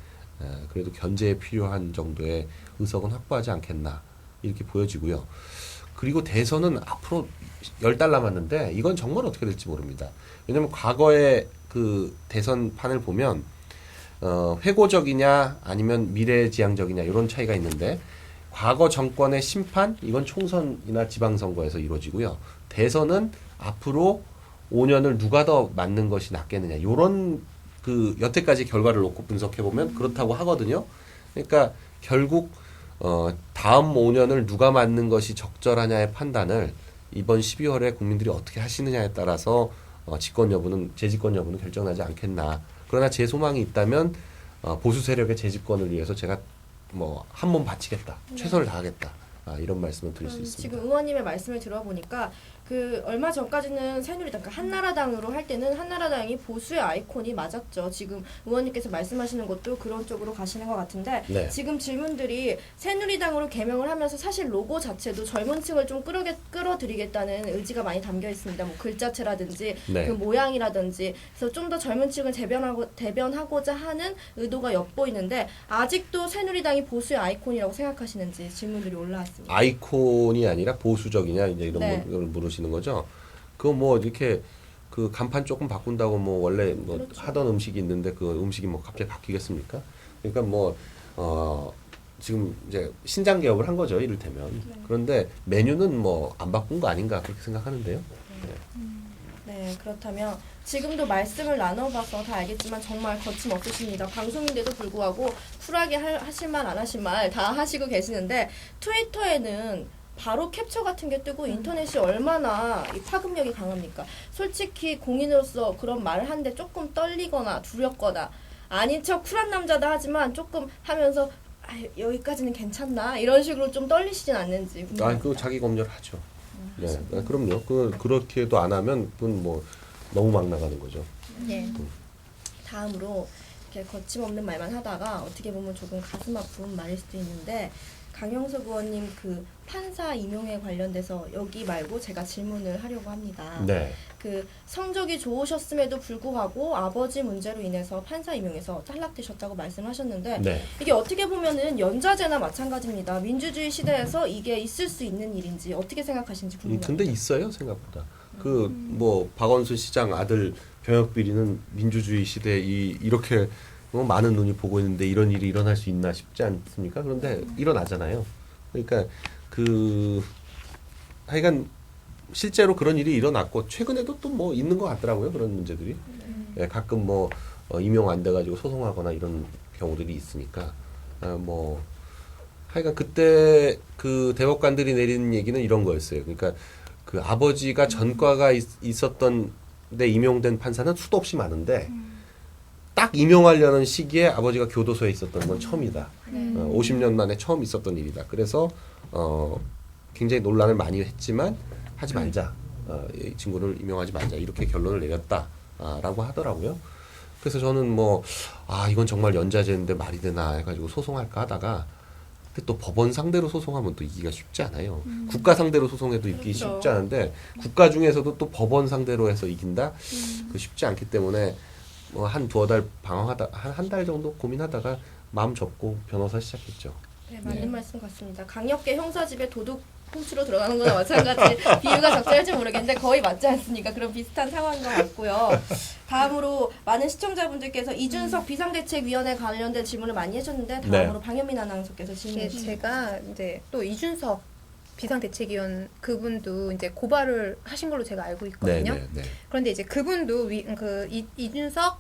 그래도 견제에 필요한 정도의 의석은 확보하지 않겠나 이렇게 보여지고요. 그리고 대선은 앞으로 10달 남았는데 이건 정말 어떻게 될지 모릅니다. 왜냐하면 과거의 그 대선판을 보면 회고적이냐 아니면 미래지향적이냐 이런 차이가 있는데 과거 정권의 심판 이건 총선이나 지방선거에서 이루어지고요. 대선은 앞으로 5년을 누가 더 맞는 것이 낫겠느냐 이런 그 여태까지 결과를 놓고 분석해 보면 그렇다고 하거든요. 그러니까 결국 다음 5년을 누가 맞는 것이 적절하냐의 판단을 이번 12월에 국민들이 어떻게 하시느냐에 따라서 재집권 여부는 결정나지 않겠나. 그러나 제 소망이 있다면 보수 세력의 재집권을 위해서 제가 뭐 한 몸 바치겠다, 최선을 다하겠다. 이런 말씀을 드릴 수 있습니다. 지금 의원님의 말씀을 들어보니까 그 얼마 전까지는 새누리당, 그러니까 한나라당으로 할 때는 한나라당이 보수의 아이콘이 맞았죠. 지금 의원님께서 말씀하시는 것도 그런 쪽으로 가시는 것 같은데 네. 지금 질문들이 새누리당으로 개명을 하면서 사실 로고 자체도 젊은 층을 좀 끌어들이겠다는 의지가 많이 담겨 있습니다. 뭐 글자체라든지 네. 그 모양이라든지 그래서 좀 더 젊은 층을 대변하고자 하는 의도가 엿보이는데 아직도 새누리당이 보수의 아이콘이라고 생각하시는지 질문들이 올라왔습니다. 아이콘이 아니라 보수적이냐 이제 이런 네. 걸 물으시는 거죠. 그거 뭐 이렇게 그 간판 조금 바꾼다고 뭐 원래 뭐 그렇죠. 하던 음식이 있는데 그 음식이 뭐 갑자기 바뀌겠습니까? 그러니까 뭐 지금 이제 신장 개업을 한 거죠 이를테면. 네. 그런데 메뉴는 뭐 안 바꾼 거 아닌가 그렇게 생각하는데요. 네, 그렇다면 지금도 말씀을 나눠봐서 다 알겠지만 정말 거침없으십니다. 방송인데도 불구하고 쿨하게 하실 말 안 하실 말 다 하시고 계시는데 트위터에는 바로 캡처 같은 게 뜨고 인터넷이 얼마나 이 파급력이 강합니까? 솔직히 공인으로서 그런 말을 하는데 조금 떨리거나 두렵거나 아닌 척 쿨한 남자다 하지만 조금 하면서 여기까지는 괜찮나? 이런 식으로 좀 떨리시진 않는지 궁금합니다. 그거 자기 검열을 하죠. 네, 그럼요. 그렇게도 안 하면 그건 뭐 너무 막 나가는 거죠. 예. 다음으로 이렇게 거침없는 말만 하다가 어떻게 보면 조금 가슴 아픈 말일 수도 있는데 강영석 의원님 그 판사 임용에 관련돼서 여기 말고 제가 질문을 하려고 합니다. 네. 그 성적이 좋으셨음에도 불구하고 아버지 문제로 인해서 판사 임용에서 탈락되셨다고 말씀하셨는데 네. 이게 어떻게 보면은 연좌제나 마찬가지입니다. 민주주의 시대에서 이게 있을 수 있는 일인지 어떻게 생각하시는지 궁금합니다. 근데 있어요 생각보다. 그 뭐 박원순 시장 아들 병역 비리는 민주주의 시대에 이렇게 많은 눈이 보고 있는데 이런 일이 일어날 수 있나 싶지 않습니까? 그런데 일어나잖아요. 그러니까 하여간 실제로 그런 일이 일어났고 최근에도 또 뭐 있는 것 같더라고요. 그런 문제들이. 예, 가끔 뭐 임용 안 돼가지고 소송하거나 이런 경우들이 있으니까 뭐 하여간 그때 그 대법관들이 내린 얘기는 이런 거였어요. 그러니까 그 아버지가 전과가 있었던 데 임용된 판사는 수도 없이 많은데 딱 임용하려는 시기에 아버지가 교도소에 있었던 건 처음이다. 50년 만에 처음 있었던 일이다. 그래서 굉장히 논란을 많이 했지만 하지 말자. 이 친구를 임용하지 말자. 이렇게 결론을 내렸다라고 하더라고요. 그래서 저는 뭐 이건 정말 연좌제인데 말이 되나 해가지고 소송할까 하다가 근데 또 법원 상대로 소송하면 또 이기가 쉽지 않아요. 국가 상대로 소송해도 이기기 그렇죠. 쉽지 않은데 국가 중에서도 또 법원 상대로 해서 이긴다? 그 쉽지 않기 때문에 뭐 한 두어 달 방황하다 한 달 정도 고민하다가 마음 접고 변호사 시작했죠. 네, 맞는 네. 말씀 같습니다. 강력계 형사집에 도둑 훔치러 들어가는 거나 마찬가지. 비유가 적절할지 모르겠는데 거의 맞지 않습니까? 그런 비슷한 상황인 것 같고요. 다음으로 많은 시청자분들께서 이준석 비상대책위원회 관련된 질문을 많이 해주셨는데 다음으로 방현민 아나운서께서 질문해 예, 주시죠. 제가 이제 또 이준석 비상대책위원 그분도 이제 고발을 하신 걸로 제가 알고 있거든요. 네. 그런데 이제 그분도 이준석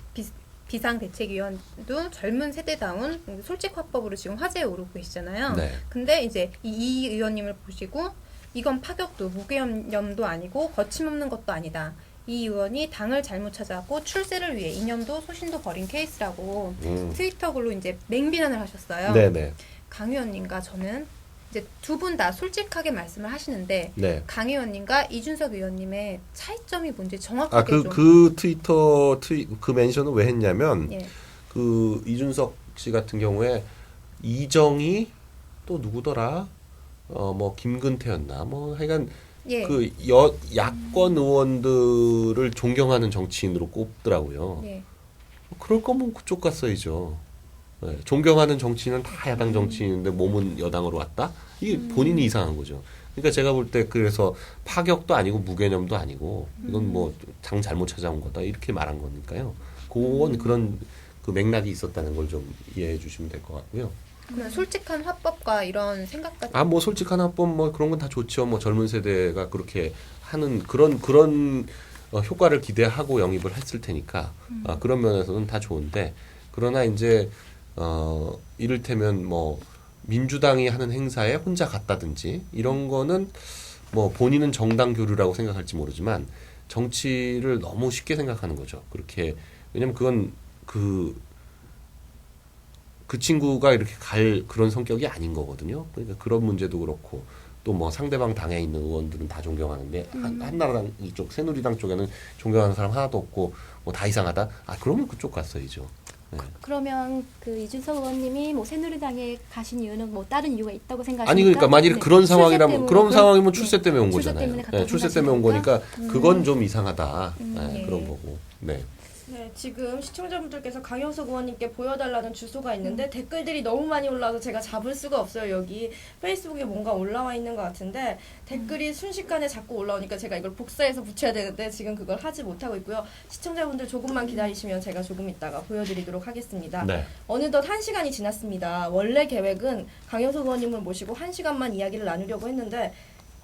비상대책위원도 젊은 세대다운 솔직화법으로 지금 화제에 오르고 계시잖아요. 네. 근데 이제 이 의원님을 보시고 이건 파격도 무게념도 아니고 거침없는 것도 아니다. 이 의원이 당을 잘못 찾아왔고 출세를 위해 이념도 소신도 버린 케이스라고 트위터 글로 이제 맹비난을 하셨어요. 네네. 강 의원님과 저는 이제 두 분 다 솔직하게 말씀을 하시는데 네. 강 의원님과 이준석 의원님의 차이점이 뭔지 정확하게 좀 그 트위터 그 멘션을 왜 했냐면 예. 그 이준석 씨 같은 경우에 이정희 또 누구더라? 뭐 김근태였나? 뭐 하여간 예. 그 야권 의원들을 존경하는 정치인으로 꼽더라고요. 예. 그럴 거면 그쪽 갔어야죠. 네, 존경하는 정치인은 다 야당 정치인인데 몸은 여당으로 왔다? 이게 본인이 이상한 거죠. 그러니까 제가 볼 때 그래서 파격도 아니고 무개념도 아니고 이건 뭐 당 잘못 찾아온 거다 이렇게 말한 거니까요. 그건 그런 그 맥락이 있었다는 걸 좀 이해해 주시면 될 것 같고요. 그냥 솔직한 화법과 이런 생각 같은 뭐 솔직한 합법 뭐 그런 건 다 좋죠. 뭐 젊은 세대가 그렇게 하는 그런 효과를 기대하고 영입을 했을 테니까 그런 면에서는 다 좋은데 그러나 이제 이를테면 뭐 민주당이 하는 행사에 혼자 갔다든지 이런 거는 뭐 본인은 정당 교류라고 생각할지 모르지만 정치를 너무 쉽게 생각하는 거죠. 그렇게 왜냐면 그건 그 친구가 이렇게 갈 그런 성격이 아닌 거거든요. 그러니까 그런 문제도 그렇고 또 뭐 상대방 당에 있는 의원들은 다 존경하는데 한나라당 이쪽 새누리당 쪽에는 존경하는 사람 하나도 없고 뭐 다 이상하다. 그러면 그쪽 갔어야죠. 네. 그러면 그 이준석 의원님이 뭐 새누리당에 가신 이유는 뭐 다른 이유가 있다고 생각하십니까? 아니 그러니까 만약에 네. 그런 출세 상황이라면 때문에 그런 그럼- 상황이면 네. 출세 때문에 온 출세 거잖아요. 때문에 갔다고 출세 때문에 온 거니까 생각하십니까? 그건 좀 이상하다. 예. 그런 거고. 네. 네, 지금 시청자분들께서 강영석 의원님께 보여달라는 주소가 있는데 댓글들이 너무 많이 올라와서 제가 잡을 수가 없어요. 여기 페이스북에 뭔가 올라와 있는 것 같은데 댓글이 순식간에 자꾸 올라오니까 제가 이걸 복사해서 붙여야 되는데 지금 그걸 하지 못하고 있고요. 시청자분들 조금만 기다리시면 제가 조금 있다가 보여드리도록 하겠습니다. 네. 어느덧 1시간이 지났습니다. 원래 계획은 강영석 의원님을 모시고 1시간만 이야기를 나누려고 했는데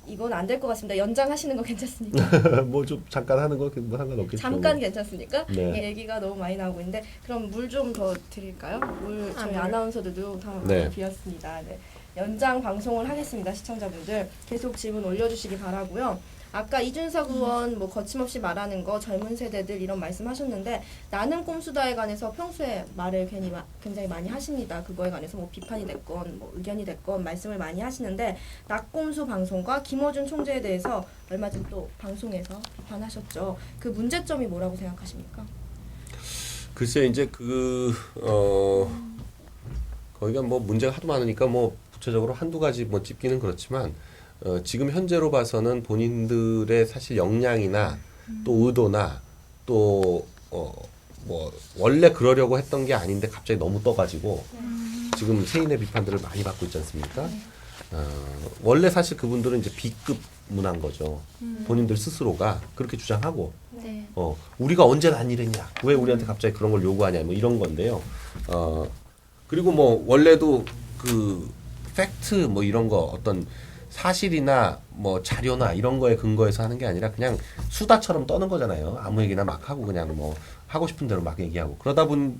이건 안 될 것 같습니다. 연장하시는 거 괜찮습니까? 뭐 좀 잠깐 하는 거 뭐 상관없겠죠. 잠깐 괜찮습니까? 네. 얘기가 너무 많이 나오고 있는데 그럼 물 좀 더 드릴까요? 물 저희 물. 아나운서들도 다 네. 비었습니다. 네. 연장 방송을 하겠습니다. 시청자분들 계속 질문 올려주시기 바라고요. 아까 이준석 의원 뭐 거침없이 말하는 거 젊은 세대들 이런 말씀하셨는데 나는 꼼수다에 관해서 평소에 말을 굉장히 많이 하십니다. 그거에 관해서 뭐 비판이 됐건 뭐 의견이 됐건 말씀을 많이 하시는데 낙꼼수 방송과 김어준 총재에 대해서 얼마 전 또 방송에서 비판하셨죠. 그 문제점이 뭐라고 생각하십니까? 글쎄 이제 거기가 뭐 문제가 하도 많으니까 뭐 구체적으로 한두 가지 뭐 찝기는 그렇지만 지금 현재로 봐서는 본인들의 사실 역량이나 또 의도나 또 뭐 원래 그러려고 했던 게 아닌데 갑자기 너무 떠가지고 지금 세인의 비판들을 많이 받고 있지 않습니까? 원래 사실 그분들은 이제 B급 문화인 거죠. 본인들 스스로가 그렇게 주장하고 네. 우리가 언제 난 일했냐? 왜 우리한테 갑자기 그런 걸 요구하냐? 뭐 이런 건데요. 그리고 뭐 원래도 그 팩트 뭐 이런 거 어떤 사실이나 뭐 자료나 이런 거에 근거해서 하는 게 아니라 그냥 수다처럼 떠는 거잖아요. 아무 얘기나 막 하고 그냥 뭐 하고 싶은 대로 막 얘기하고 그러다 보니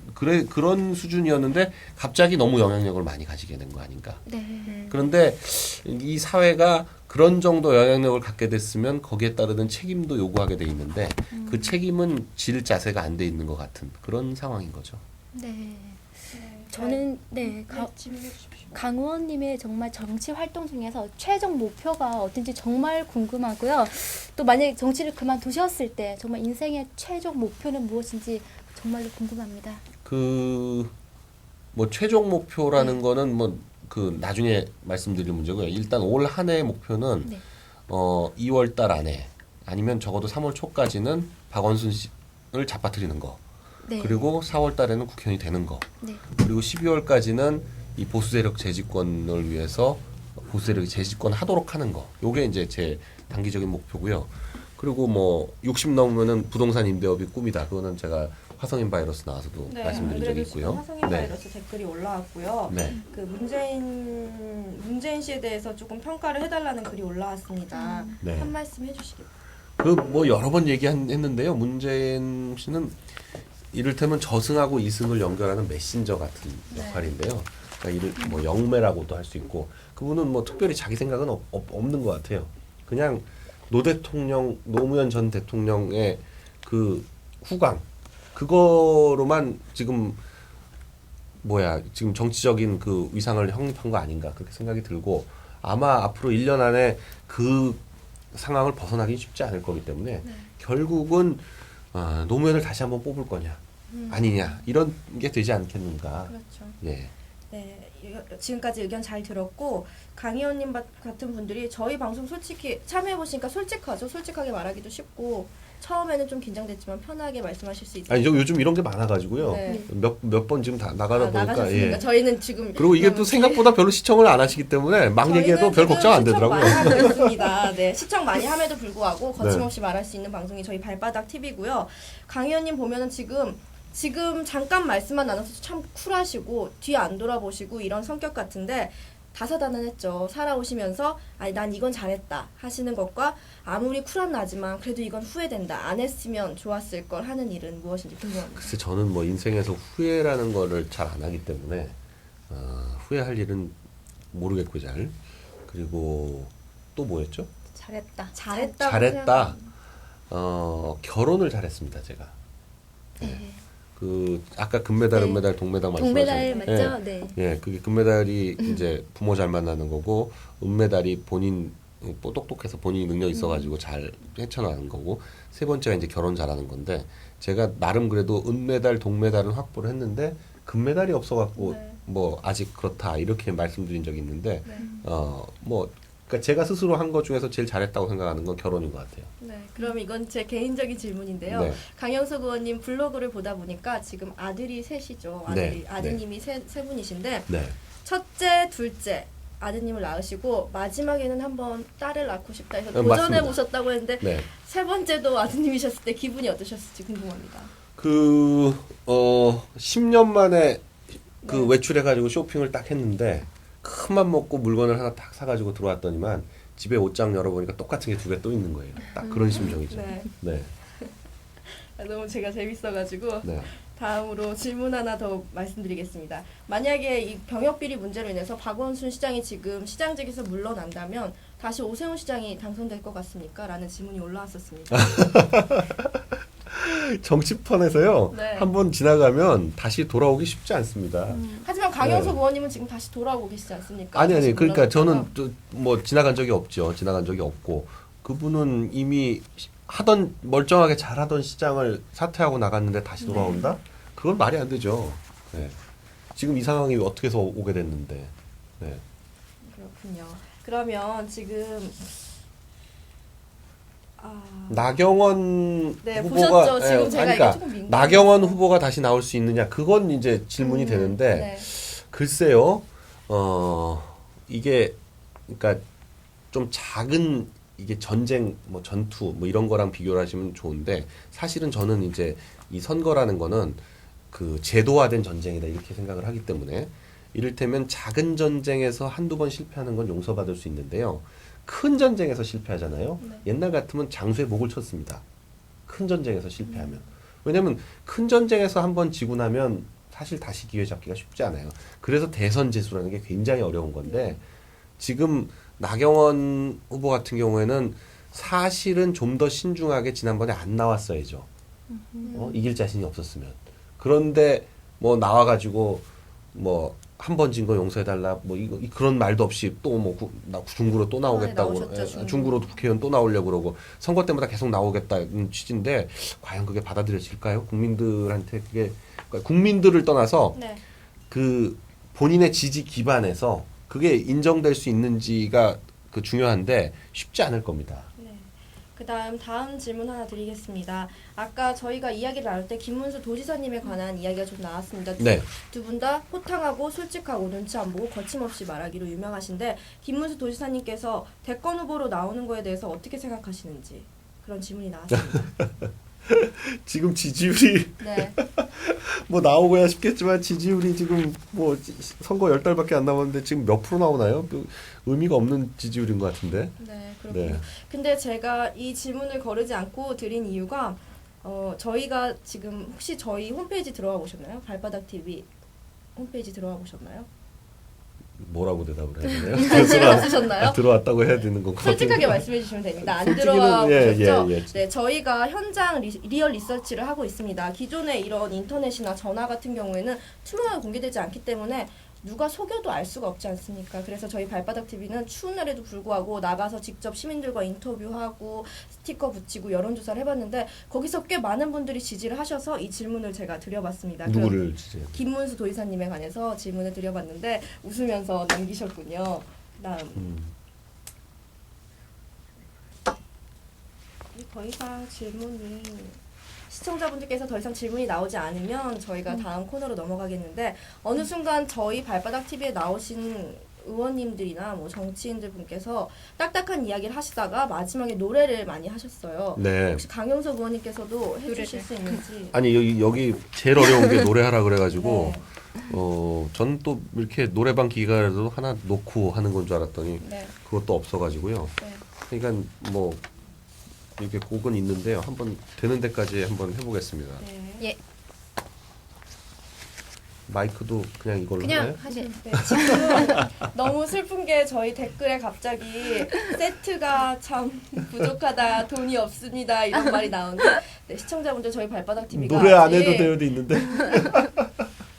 그런 수준이었는데 갑자기 너무 영향력을 많이 가지게 된 거 아닌가. 네. 그런데 이 사회가 그런 정도 영향력을 갖게 됐으면 거기에 따르는 책임도 요구하게 돼 있는데 그 책임은 질 자세가 안 돼 있는 것 같은 그런 상황인 거죠. 네. 저는 질문해 주십시오. 강 의원님의 정말 정치 활동 중에서 최종 목표가 어딘지 정말 궁금하고요. 또 만약에 정치를 그만두셨을 때 정말 인생의 최종 목표는 무엇인지 정말로 궁금합니다. 그 뭐 최종 목표라는 네. 거는 뭐 그 나중에 말씀드릴 문제고요. 일단 올 한 해의 목표는 네. 2월 달 안에 아니면 적어도 3월 초까지는 박원순 씨를 잡아뜨리는 거. 네. 그리고 4월 달에는 국회의원이 되는 거. 네. 그리고 12월까지는 이 보수 세력 재집권을 위해서 보수 세력이 재집권 하도록 하는 거. 요게 이제 제 단기적인 목표고요. 그리고 뭐 60 넘으면은 부동산 임대업이 꿈이다. 그거는 제가 화성인 바이러스 나와서도 네, 말씀드린 안 적이 그래도 있고요. 지금 화성인 바이러스 댓글이 올라왔고요. 네. 그 문재인 씨에 대해서 조금 평가를 해달라는 글이 올라왔습니다. 네. 한 말씀 해주시겠어요? 그 뭐 여러 번 얘기했는데요. 문재인 씨는 이를테면 저승하고 이승을 연결하는 메신저 같은 네. 역할인데요. 그러니까 뭐 영매라고도 할 수 있고 그분은 뭐 특별히 자기 생각은 없는 것 같아요. 그냥 노무현 전 대통령의 그 후광 그거로만 지금 지금 정치적인 그 위상을 확립한 거 아닌가 그렇게 생각이 들고 아마 앞으로 1년 안에 그 상황을 벗어나기 쉽지 않을 거기 때문에 결국은 노무현을 다시 한번 뽑을 거냐 아니냐 이런 게 되지 않겠는가. 그렇죠. 예. 네, 지금까지 의견 잘 들었고 강 의원님 같은 분들이 저희 방송 솔직히 참여해보시니까 솔직하죠. 솔직하게 말하기도 쉽고 처음에는 좀 긴장됐지만 편하게 말씀하실 수 있어요. 아니 요즘 이런 게 많아가지고요. 네. 몇 번 지금 다 나가다 보니까 나가셨습니까? 예. 저희는 지금 그리고 이게 또 생각보다 별로 시청을 안 하시기 때문에 막 얘기해도 별 걱정 안 되더라고요. 시청 많이 하고 있습니다. 네, 시청 많이 함에도 불구하고 거침없이 말할 수 있는 방송이 저희 발바닥 TV고요. 강 의원님 보면은 지금 잠깐 말씀만 나눠서 참 쿨하시고 뒤 안 돌아보시고 이런 성격 같은데 다사다난했죠. 살아오시면서 아니 난 이건 잘했다 하시는 것과 아무리 쿨한 나지만 그래도 이건 후회된다. 안 했으면 좋았을 걸 하는 일은 무엇인지 궁금합니다. 글쎄 저는 뭐 인생에서 후회라는 거를 잘 안 하기 때문에 후회할 일은 모르겠고 잘. 그리고 또 뭐였죠? 잘했다. 잘했다. 결혼을 잘했습니다 제가. 네. 그 아까 금메달, 네. 은메달, 동메달 동메달 말씀하셨는데 맞죠? 네. 예, 그게 금메달이 이제 부모 잘 만나는 거고 은메달이 본인 똑똑해서 본인이 능력 있어가지고 잘 헤쳐나가는 거고 세 번째가 이제 결혼 잘하는 건데 제가 나름 그래도 은메달, 동메달은 확보를 했는데 금메달이 없어갖고 네. 뭐 아직 그렇다 이렇게 말씀드린 적이 있는데 네. 뭐 그러니까 제가 스스로 한 것 중에서 제일 잘했다고 생각하는 건 결혼인 것 같아요. 네, 그럼 이건 제 개인적인 질문인데요. 네. 강영석 의원님 블로그를 보다 보니까 지금 아들이 셋이죠. 네, 아드님이 세 분이신데 네. 첫째, 둘째 아드님을 낳으시고 마지막에는 한번 딸을 낳고 싶다 해서 네, 도전해 맞습니다. 보셨다고 했는데 네. 세 번째도 아드님이셨을 때 기분이 어떠셨을지 궁금합니다. 10년 만에 그 네. 외출해가지고 쇼핑을 딱 했는데 큰맘 먹고 물건을 하나 딱 사가지고 들어왔더니만 집에 옷장 열어보니까 똑같은 게 두 개 또 있는 거예요. 딱 그런 심정이죠. 네, 네. 너무 제가 재밌어가지고 네. 다음으로 질문 하나 더 말씀드리겠습니다. 만약에 이 병역 비리 문제로 인해서 박원순 시장이 지금 시장직에서 물러난다면 다시 오세훈 시장이 당선될 것 같습니까? 라는 질문이 올라왔었습니다. 정치판에서요. 네. 한번 지나가면 다시 돌아오기 쉽지 않습니다. 하지만 강영석 네. 의원님은 지금 다시 돌아오고 계시지 않습니까? 아니 다시 그러니까 물러났다가. 저는 또 뭐 지나간 적이 없죠. 지나간 적이 없고 그분은 이미 멀쩡하게 잘하던 시장을 사퇴하고 나갔는데 다시 돌아온다? 그건 말이 안 되죠. 네. 지금 이 상황이 어떻게 해서 오게 됐는데. 네. 그렇군요. 그러면 지금 나경원 네, 후보가 보셨죠? 지금 제가 그러니까 이게 조금 민감해서. 나경원 후보가 다시 나올 수 있느냐 그건 이제 질문이 되는데 네. 글쎄요. 이게 그러니까 좀 작은 이게 전쟁 뭐 전투 뭐 이런 거랑 비교를 하시면 좋은데 사실은 저는 이제 이 선거라는 거는 그 제도화된 전쟁이다 이렇게 생각을 하기 때문에 이를테면 작은 전쟁에서 한두 번 실패하는 건 용서받을 수 있는데요. 큰 전쟁에서 실패하잖아요. 네. 옛날 같으면 장수에 목을 쳤습니다. 큰 전쟁에서 실패하면. 왜냐하면 큰 전쟁에서 한번 지고 나면 사실 다시 기회 잡기가 쉽지 않아요. 그래서 대선 재수라는 게 굉장히 어려운 건데 지금 나경원 후보 같은 경우에는 사실은 좀 더 신중하게 지난번에 안 나왔어야죠. 이길 자신이 없었으면. 그런데 뭐 나와가지고 뭐 한 번 진 거 용서해달라 뭐 이거 그런 말도 없이 또 뭐 중구로 또 나오겠다고 나오셨죠, 중구로 국회의원 또 나오려고 그러고 선거 때마다 계속 나오겠다는 취지인데 과연 그게 받아들여질까요? 국민들한테 그게 그러니까 국민들을 떠나서 네. 그 본인의 지지 기반에서 그게 인정될 수 있는지가 그 중요한데 쉽지 않을 겁니다. 다음 질문 하나 드리겠습니다. 아까 저희가 이야기를 나눌 때 김문수 도지사님에 관한 이야기가 좀 나왔습니다. 네. 두 분 다 호탕하고 솔직하고 눈치 안 보고 거침없이 말하기로 유명하신데 김문수 도지사님께서 대권 후보로 나오는 거에 대해서 어떻게 생각하시는지 그런 질문이 나왔습니다. 지금 지지율이 네. 뭐 나오고야 싶겠지만 지지율이 지금 뭐 선거 10달밖에 안 남았는데 지금 몇 프로 나오나요? 의미가 없는 지지율인 것 같은데. 네, 그렇군요. 네. 근데 제가 이 질문을 거르지 않고 드린 이유가 저희가 지금 혹시 저희 홈페이지 들어가 보셨나요? 발바닥 TV 홈페이지 들어가 보셨나요? 뭐라고 대답을 해야 되나요? 관심 없으셨나요? 들어왔다고 해야 되는 건가? 솔직하게 말씀해 주시면 됩니다. 안 솔직히는 들어가 보셨죠? 예. 네, 저희가 현장 리얼 리서치를 하고 있습니다. 기존의 이런 인터넷이나 전화 같은 경우에는 투명하게 공개되지 않기 때문에 누가 속여도 알 수가 없지 않습니까? 그래서 저희 발바닥 TV는 추운 날에도 불구하고 나가서 직접 시민들과 인터뷰하고 스티커 붙이고 여론조사를 해봤는데 거기서 꽤 많은 분들이 지지를 하셔서 이 질문을 제가 드려봤습니다. 누구를 지지해요? 김문수 도지사님에 관해서 질문을 드려봤는데 웃으면서 남기셨군요. 그다음 더 이상 질문이 시청자분들께서 더 이상 질문이 나오지 않으면 저희가 다음 코너로 넘어가겠는데 어느 순간 저희 발바닥 TV에 나오신 의원님들이나 뭐 정치인들 분께서 딱딱한 이야기를 하시다가 마지막에 노래를 많이 하셨어요. 네. 혹시 강용석 의원님께서도 해주실 수 있는지. 아니 여기 제일 어려운 게 노래하라 그래가지고 네. 전 또 이렇게 노래방 기가라도 하나 놓고 하는 건 줄 알았더니 네. 그것도 없어가지고요. 네. 그러니까 뭐 이렇게 곡은 있는데요. 한번 되는 데까지 한번 해보겠습니다. 네. 예. 마이크도 그냥 이걸로 그냥 하나요? 하세요. 네, 지금 너무 슬픈 게 저희 댓글에 갑자기 세트가 참 부족하다, 돈이 없습니다 이런 말이 나오는데 네, 시청자분들 저희 발바닥 TV가 노래 안 해도 돼요도 있는데.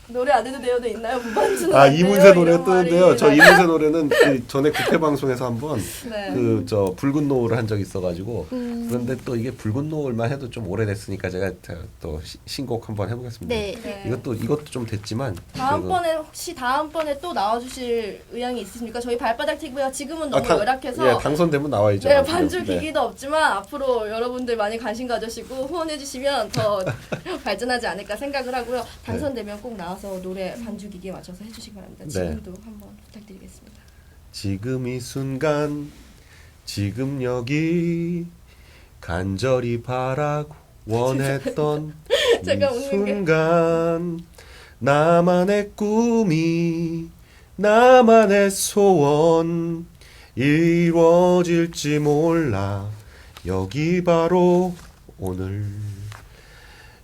노래 안 해도 돼요도 있나요? 무반주는 아 안 돼요? 이문세 노래 이런 뜨는데요. 말이 저 이문세 노래는 그 전에 국회 방송에서 한번 네. 그 저 붉은 노을을 한 적이 있어가지고 그런데 또 이게 붉은 노을만 해도 좀 오래됐으니까 제가 또 신곡 한번 해보겠습니다. 네. 네. 이것도 좀 됐지만 다음번에 또 나와주실 의향이 있으십니까? 저희 발바닥 TV가 지금은 너무 열악해서 예, 당선되면 나와야죠. 네, 반주 네. 기기도 없지만 앞으로 여러분들 많이 관심 가져주시고 후원해주시면 더 발전하지 않을까 생각을 하고요. 당선되면 꼭 나와서 노래 반주 기기에 맞춰서 해주시기 바랍니다. 네. 지금도 한번 부탁드리겠습니다. 지금 이 순간 지금 여기 간절히 바라고 원했던 이 제가 웃는 게- 순간 나만의 꿈이 나만의 소원 이루어질지 몰라 여기 바로 오늘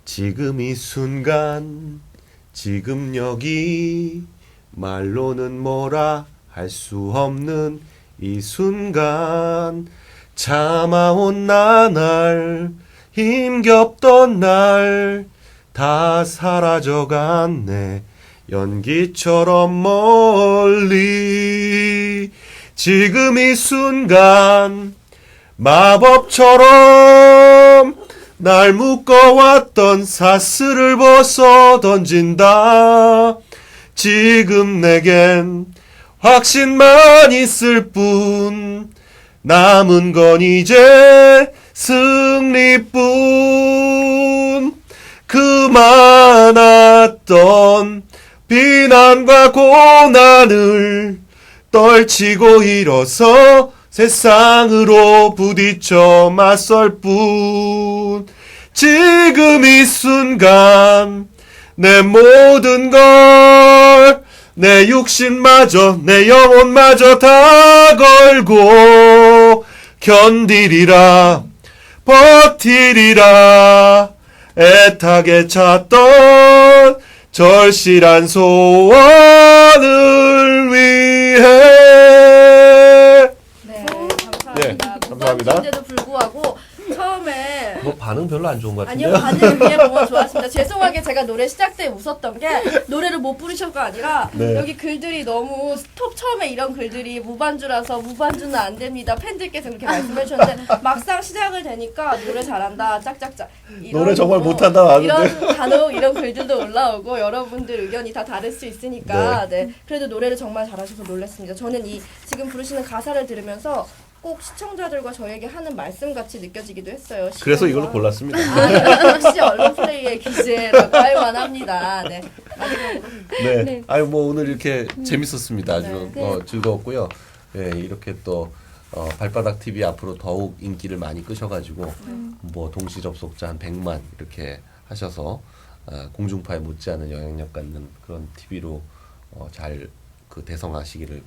지금 이 순간 지금 여기 말로는 뭐라 할 수 없는 이 순간 참아온 나날 힘겹던 날 다 사라져갔네 연기처럼 멀리 지금 이 순간 마법처럼 날 묶어왔던 사슬을 벗어 던진다 지금 내겐 확신만 있을 뿐 남은 건 이제 승리뿐 그 많았던 비난과 고난을 떨치고 일어서 세상으로 부딪혀 맞설 뿐 지금 이 순간 내 모든 걸 내 육신마저 내 영혼마저 다 걸고 견디리라 버티리라 애타게 찾던 절실한 소원을 위해 네, 감사합니다. 예, 감사합니다. 무반주인데도 불구하고 처음에 뭐 반응 별로 안 좋은 것 아니요, 반응 위에 보면 좋았습니다. 죄송하게 제가 노래 시작 때 웃었던 게 노래를 못 부르셔가 아니라 네. 여기 글들이 너무 스톱 처음에 이런 글들이 무반주라서 무반주는 안 됩니다. 팬들께서 그렇게 말씀해 주셨는데 막상 시작을 되니까 노래 잘한다 짝짝짝 이런 노래 정말 뭐 못한다 하는데. 이런 단어 이런 글들도 올라오고 여러분들 의견이 다 다를 수 있으니까 네. 그래도 노래를 정말 잘하셔서 놀랐습니다. 저는 이 지금 부르시는 가사를 들으면서 꼭 시청자들과 저에게 하는 말씀 같이 느껴지기도 했어요. 그래서 시간과. 이걸로 골랐습니다. 역시 언론 플레이의 기재라고 할 만합니다. 네. 네. 네. 아유 뭐 오늘 이렇게 재밌었습니다. 아주 네. 즐거웠고요. 예, 이렇게 또 발바닥 TV 앞으로 더욱 인기를 많이 끄셔가지고 뭐 동시 접속자 한 100만 이렇게 하셔서 공중파에 못지않은 영향력 갖는 그런 TV로 잘 그 대성하시기를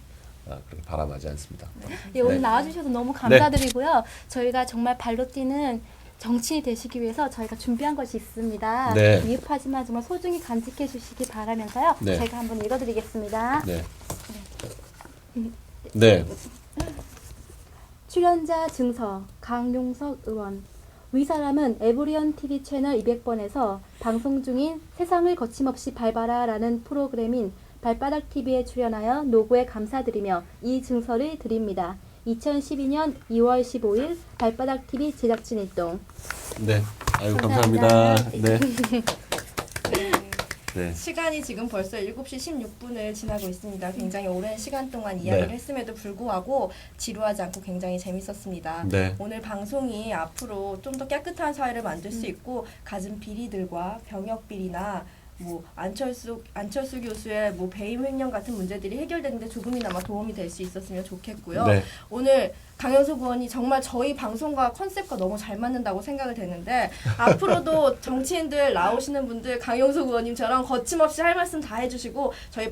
그렇게 바람하지 않습니다. 예, 오늘 네. 나와주셔서 너무 감사드리고요. 저희가 정말 발로 뛰는 정치인이 되시기 위해서 저희가 준비한 것이 있습니다. 네. 미흡하지만 정말 소중히 간직해 주시기 바라면서요. 네. 제가 한번 읽어드리겠습니다. 네. 네. 출연자 증서 강용석 의원. 위 사람은 에브리언 TV 채널 200번에서 방송 중인 세상을 거침없이 밟아라라는 프로그램인 발바닥 TV에 출연하여 노고에 감사드리며 이 증서를 드립니다. 2012년 2월 15일 발바닥 TV 제작진 일동. 네. 아유 감사합니다. 감사합니다. 네. 네. 시간이 지금 벌써 7시 16분을 지나고 있습니다. 굉장히 오랜 시간 동안 이야기를 네. 했음에도 불구하고 지루하지 않고 굉장히 재밌었습니다. 네. 오늘 방송이 앞으로 좀 더 깨끗한 사회를 만들 수 있고 갖은 비리들과 병역 비리나 뭐 안철수 교수의 뭐 배임 횡령 같은 문제들이 해결되는데 조금이나마 도움이 될 수 있었으면 좋겠고요. 네. 오늘 강현석 의원이 정말 저희 방송과 컨셉과 너무 잘 맞는다고 생각을 되는데 앞으로도 정치인들 나오시는 분들 강현석 의원님처럼 거침없이 할 말씀 다 해주시고 저희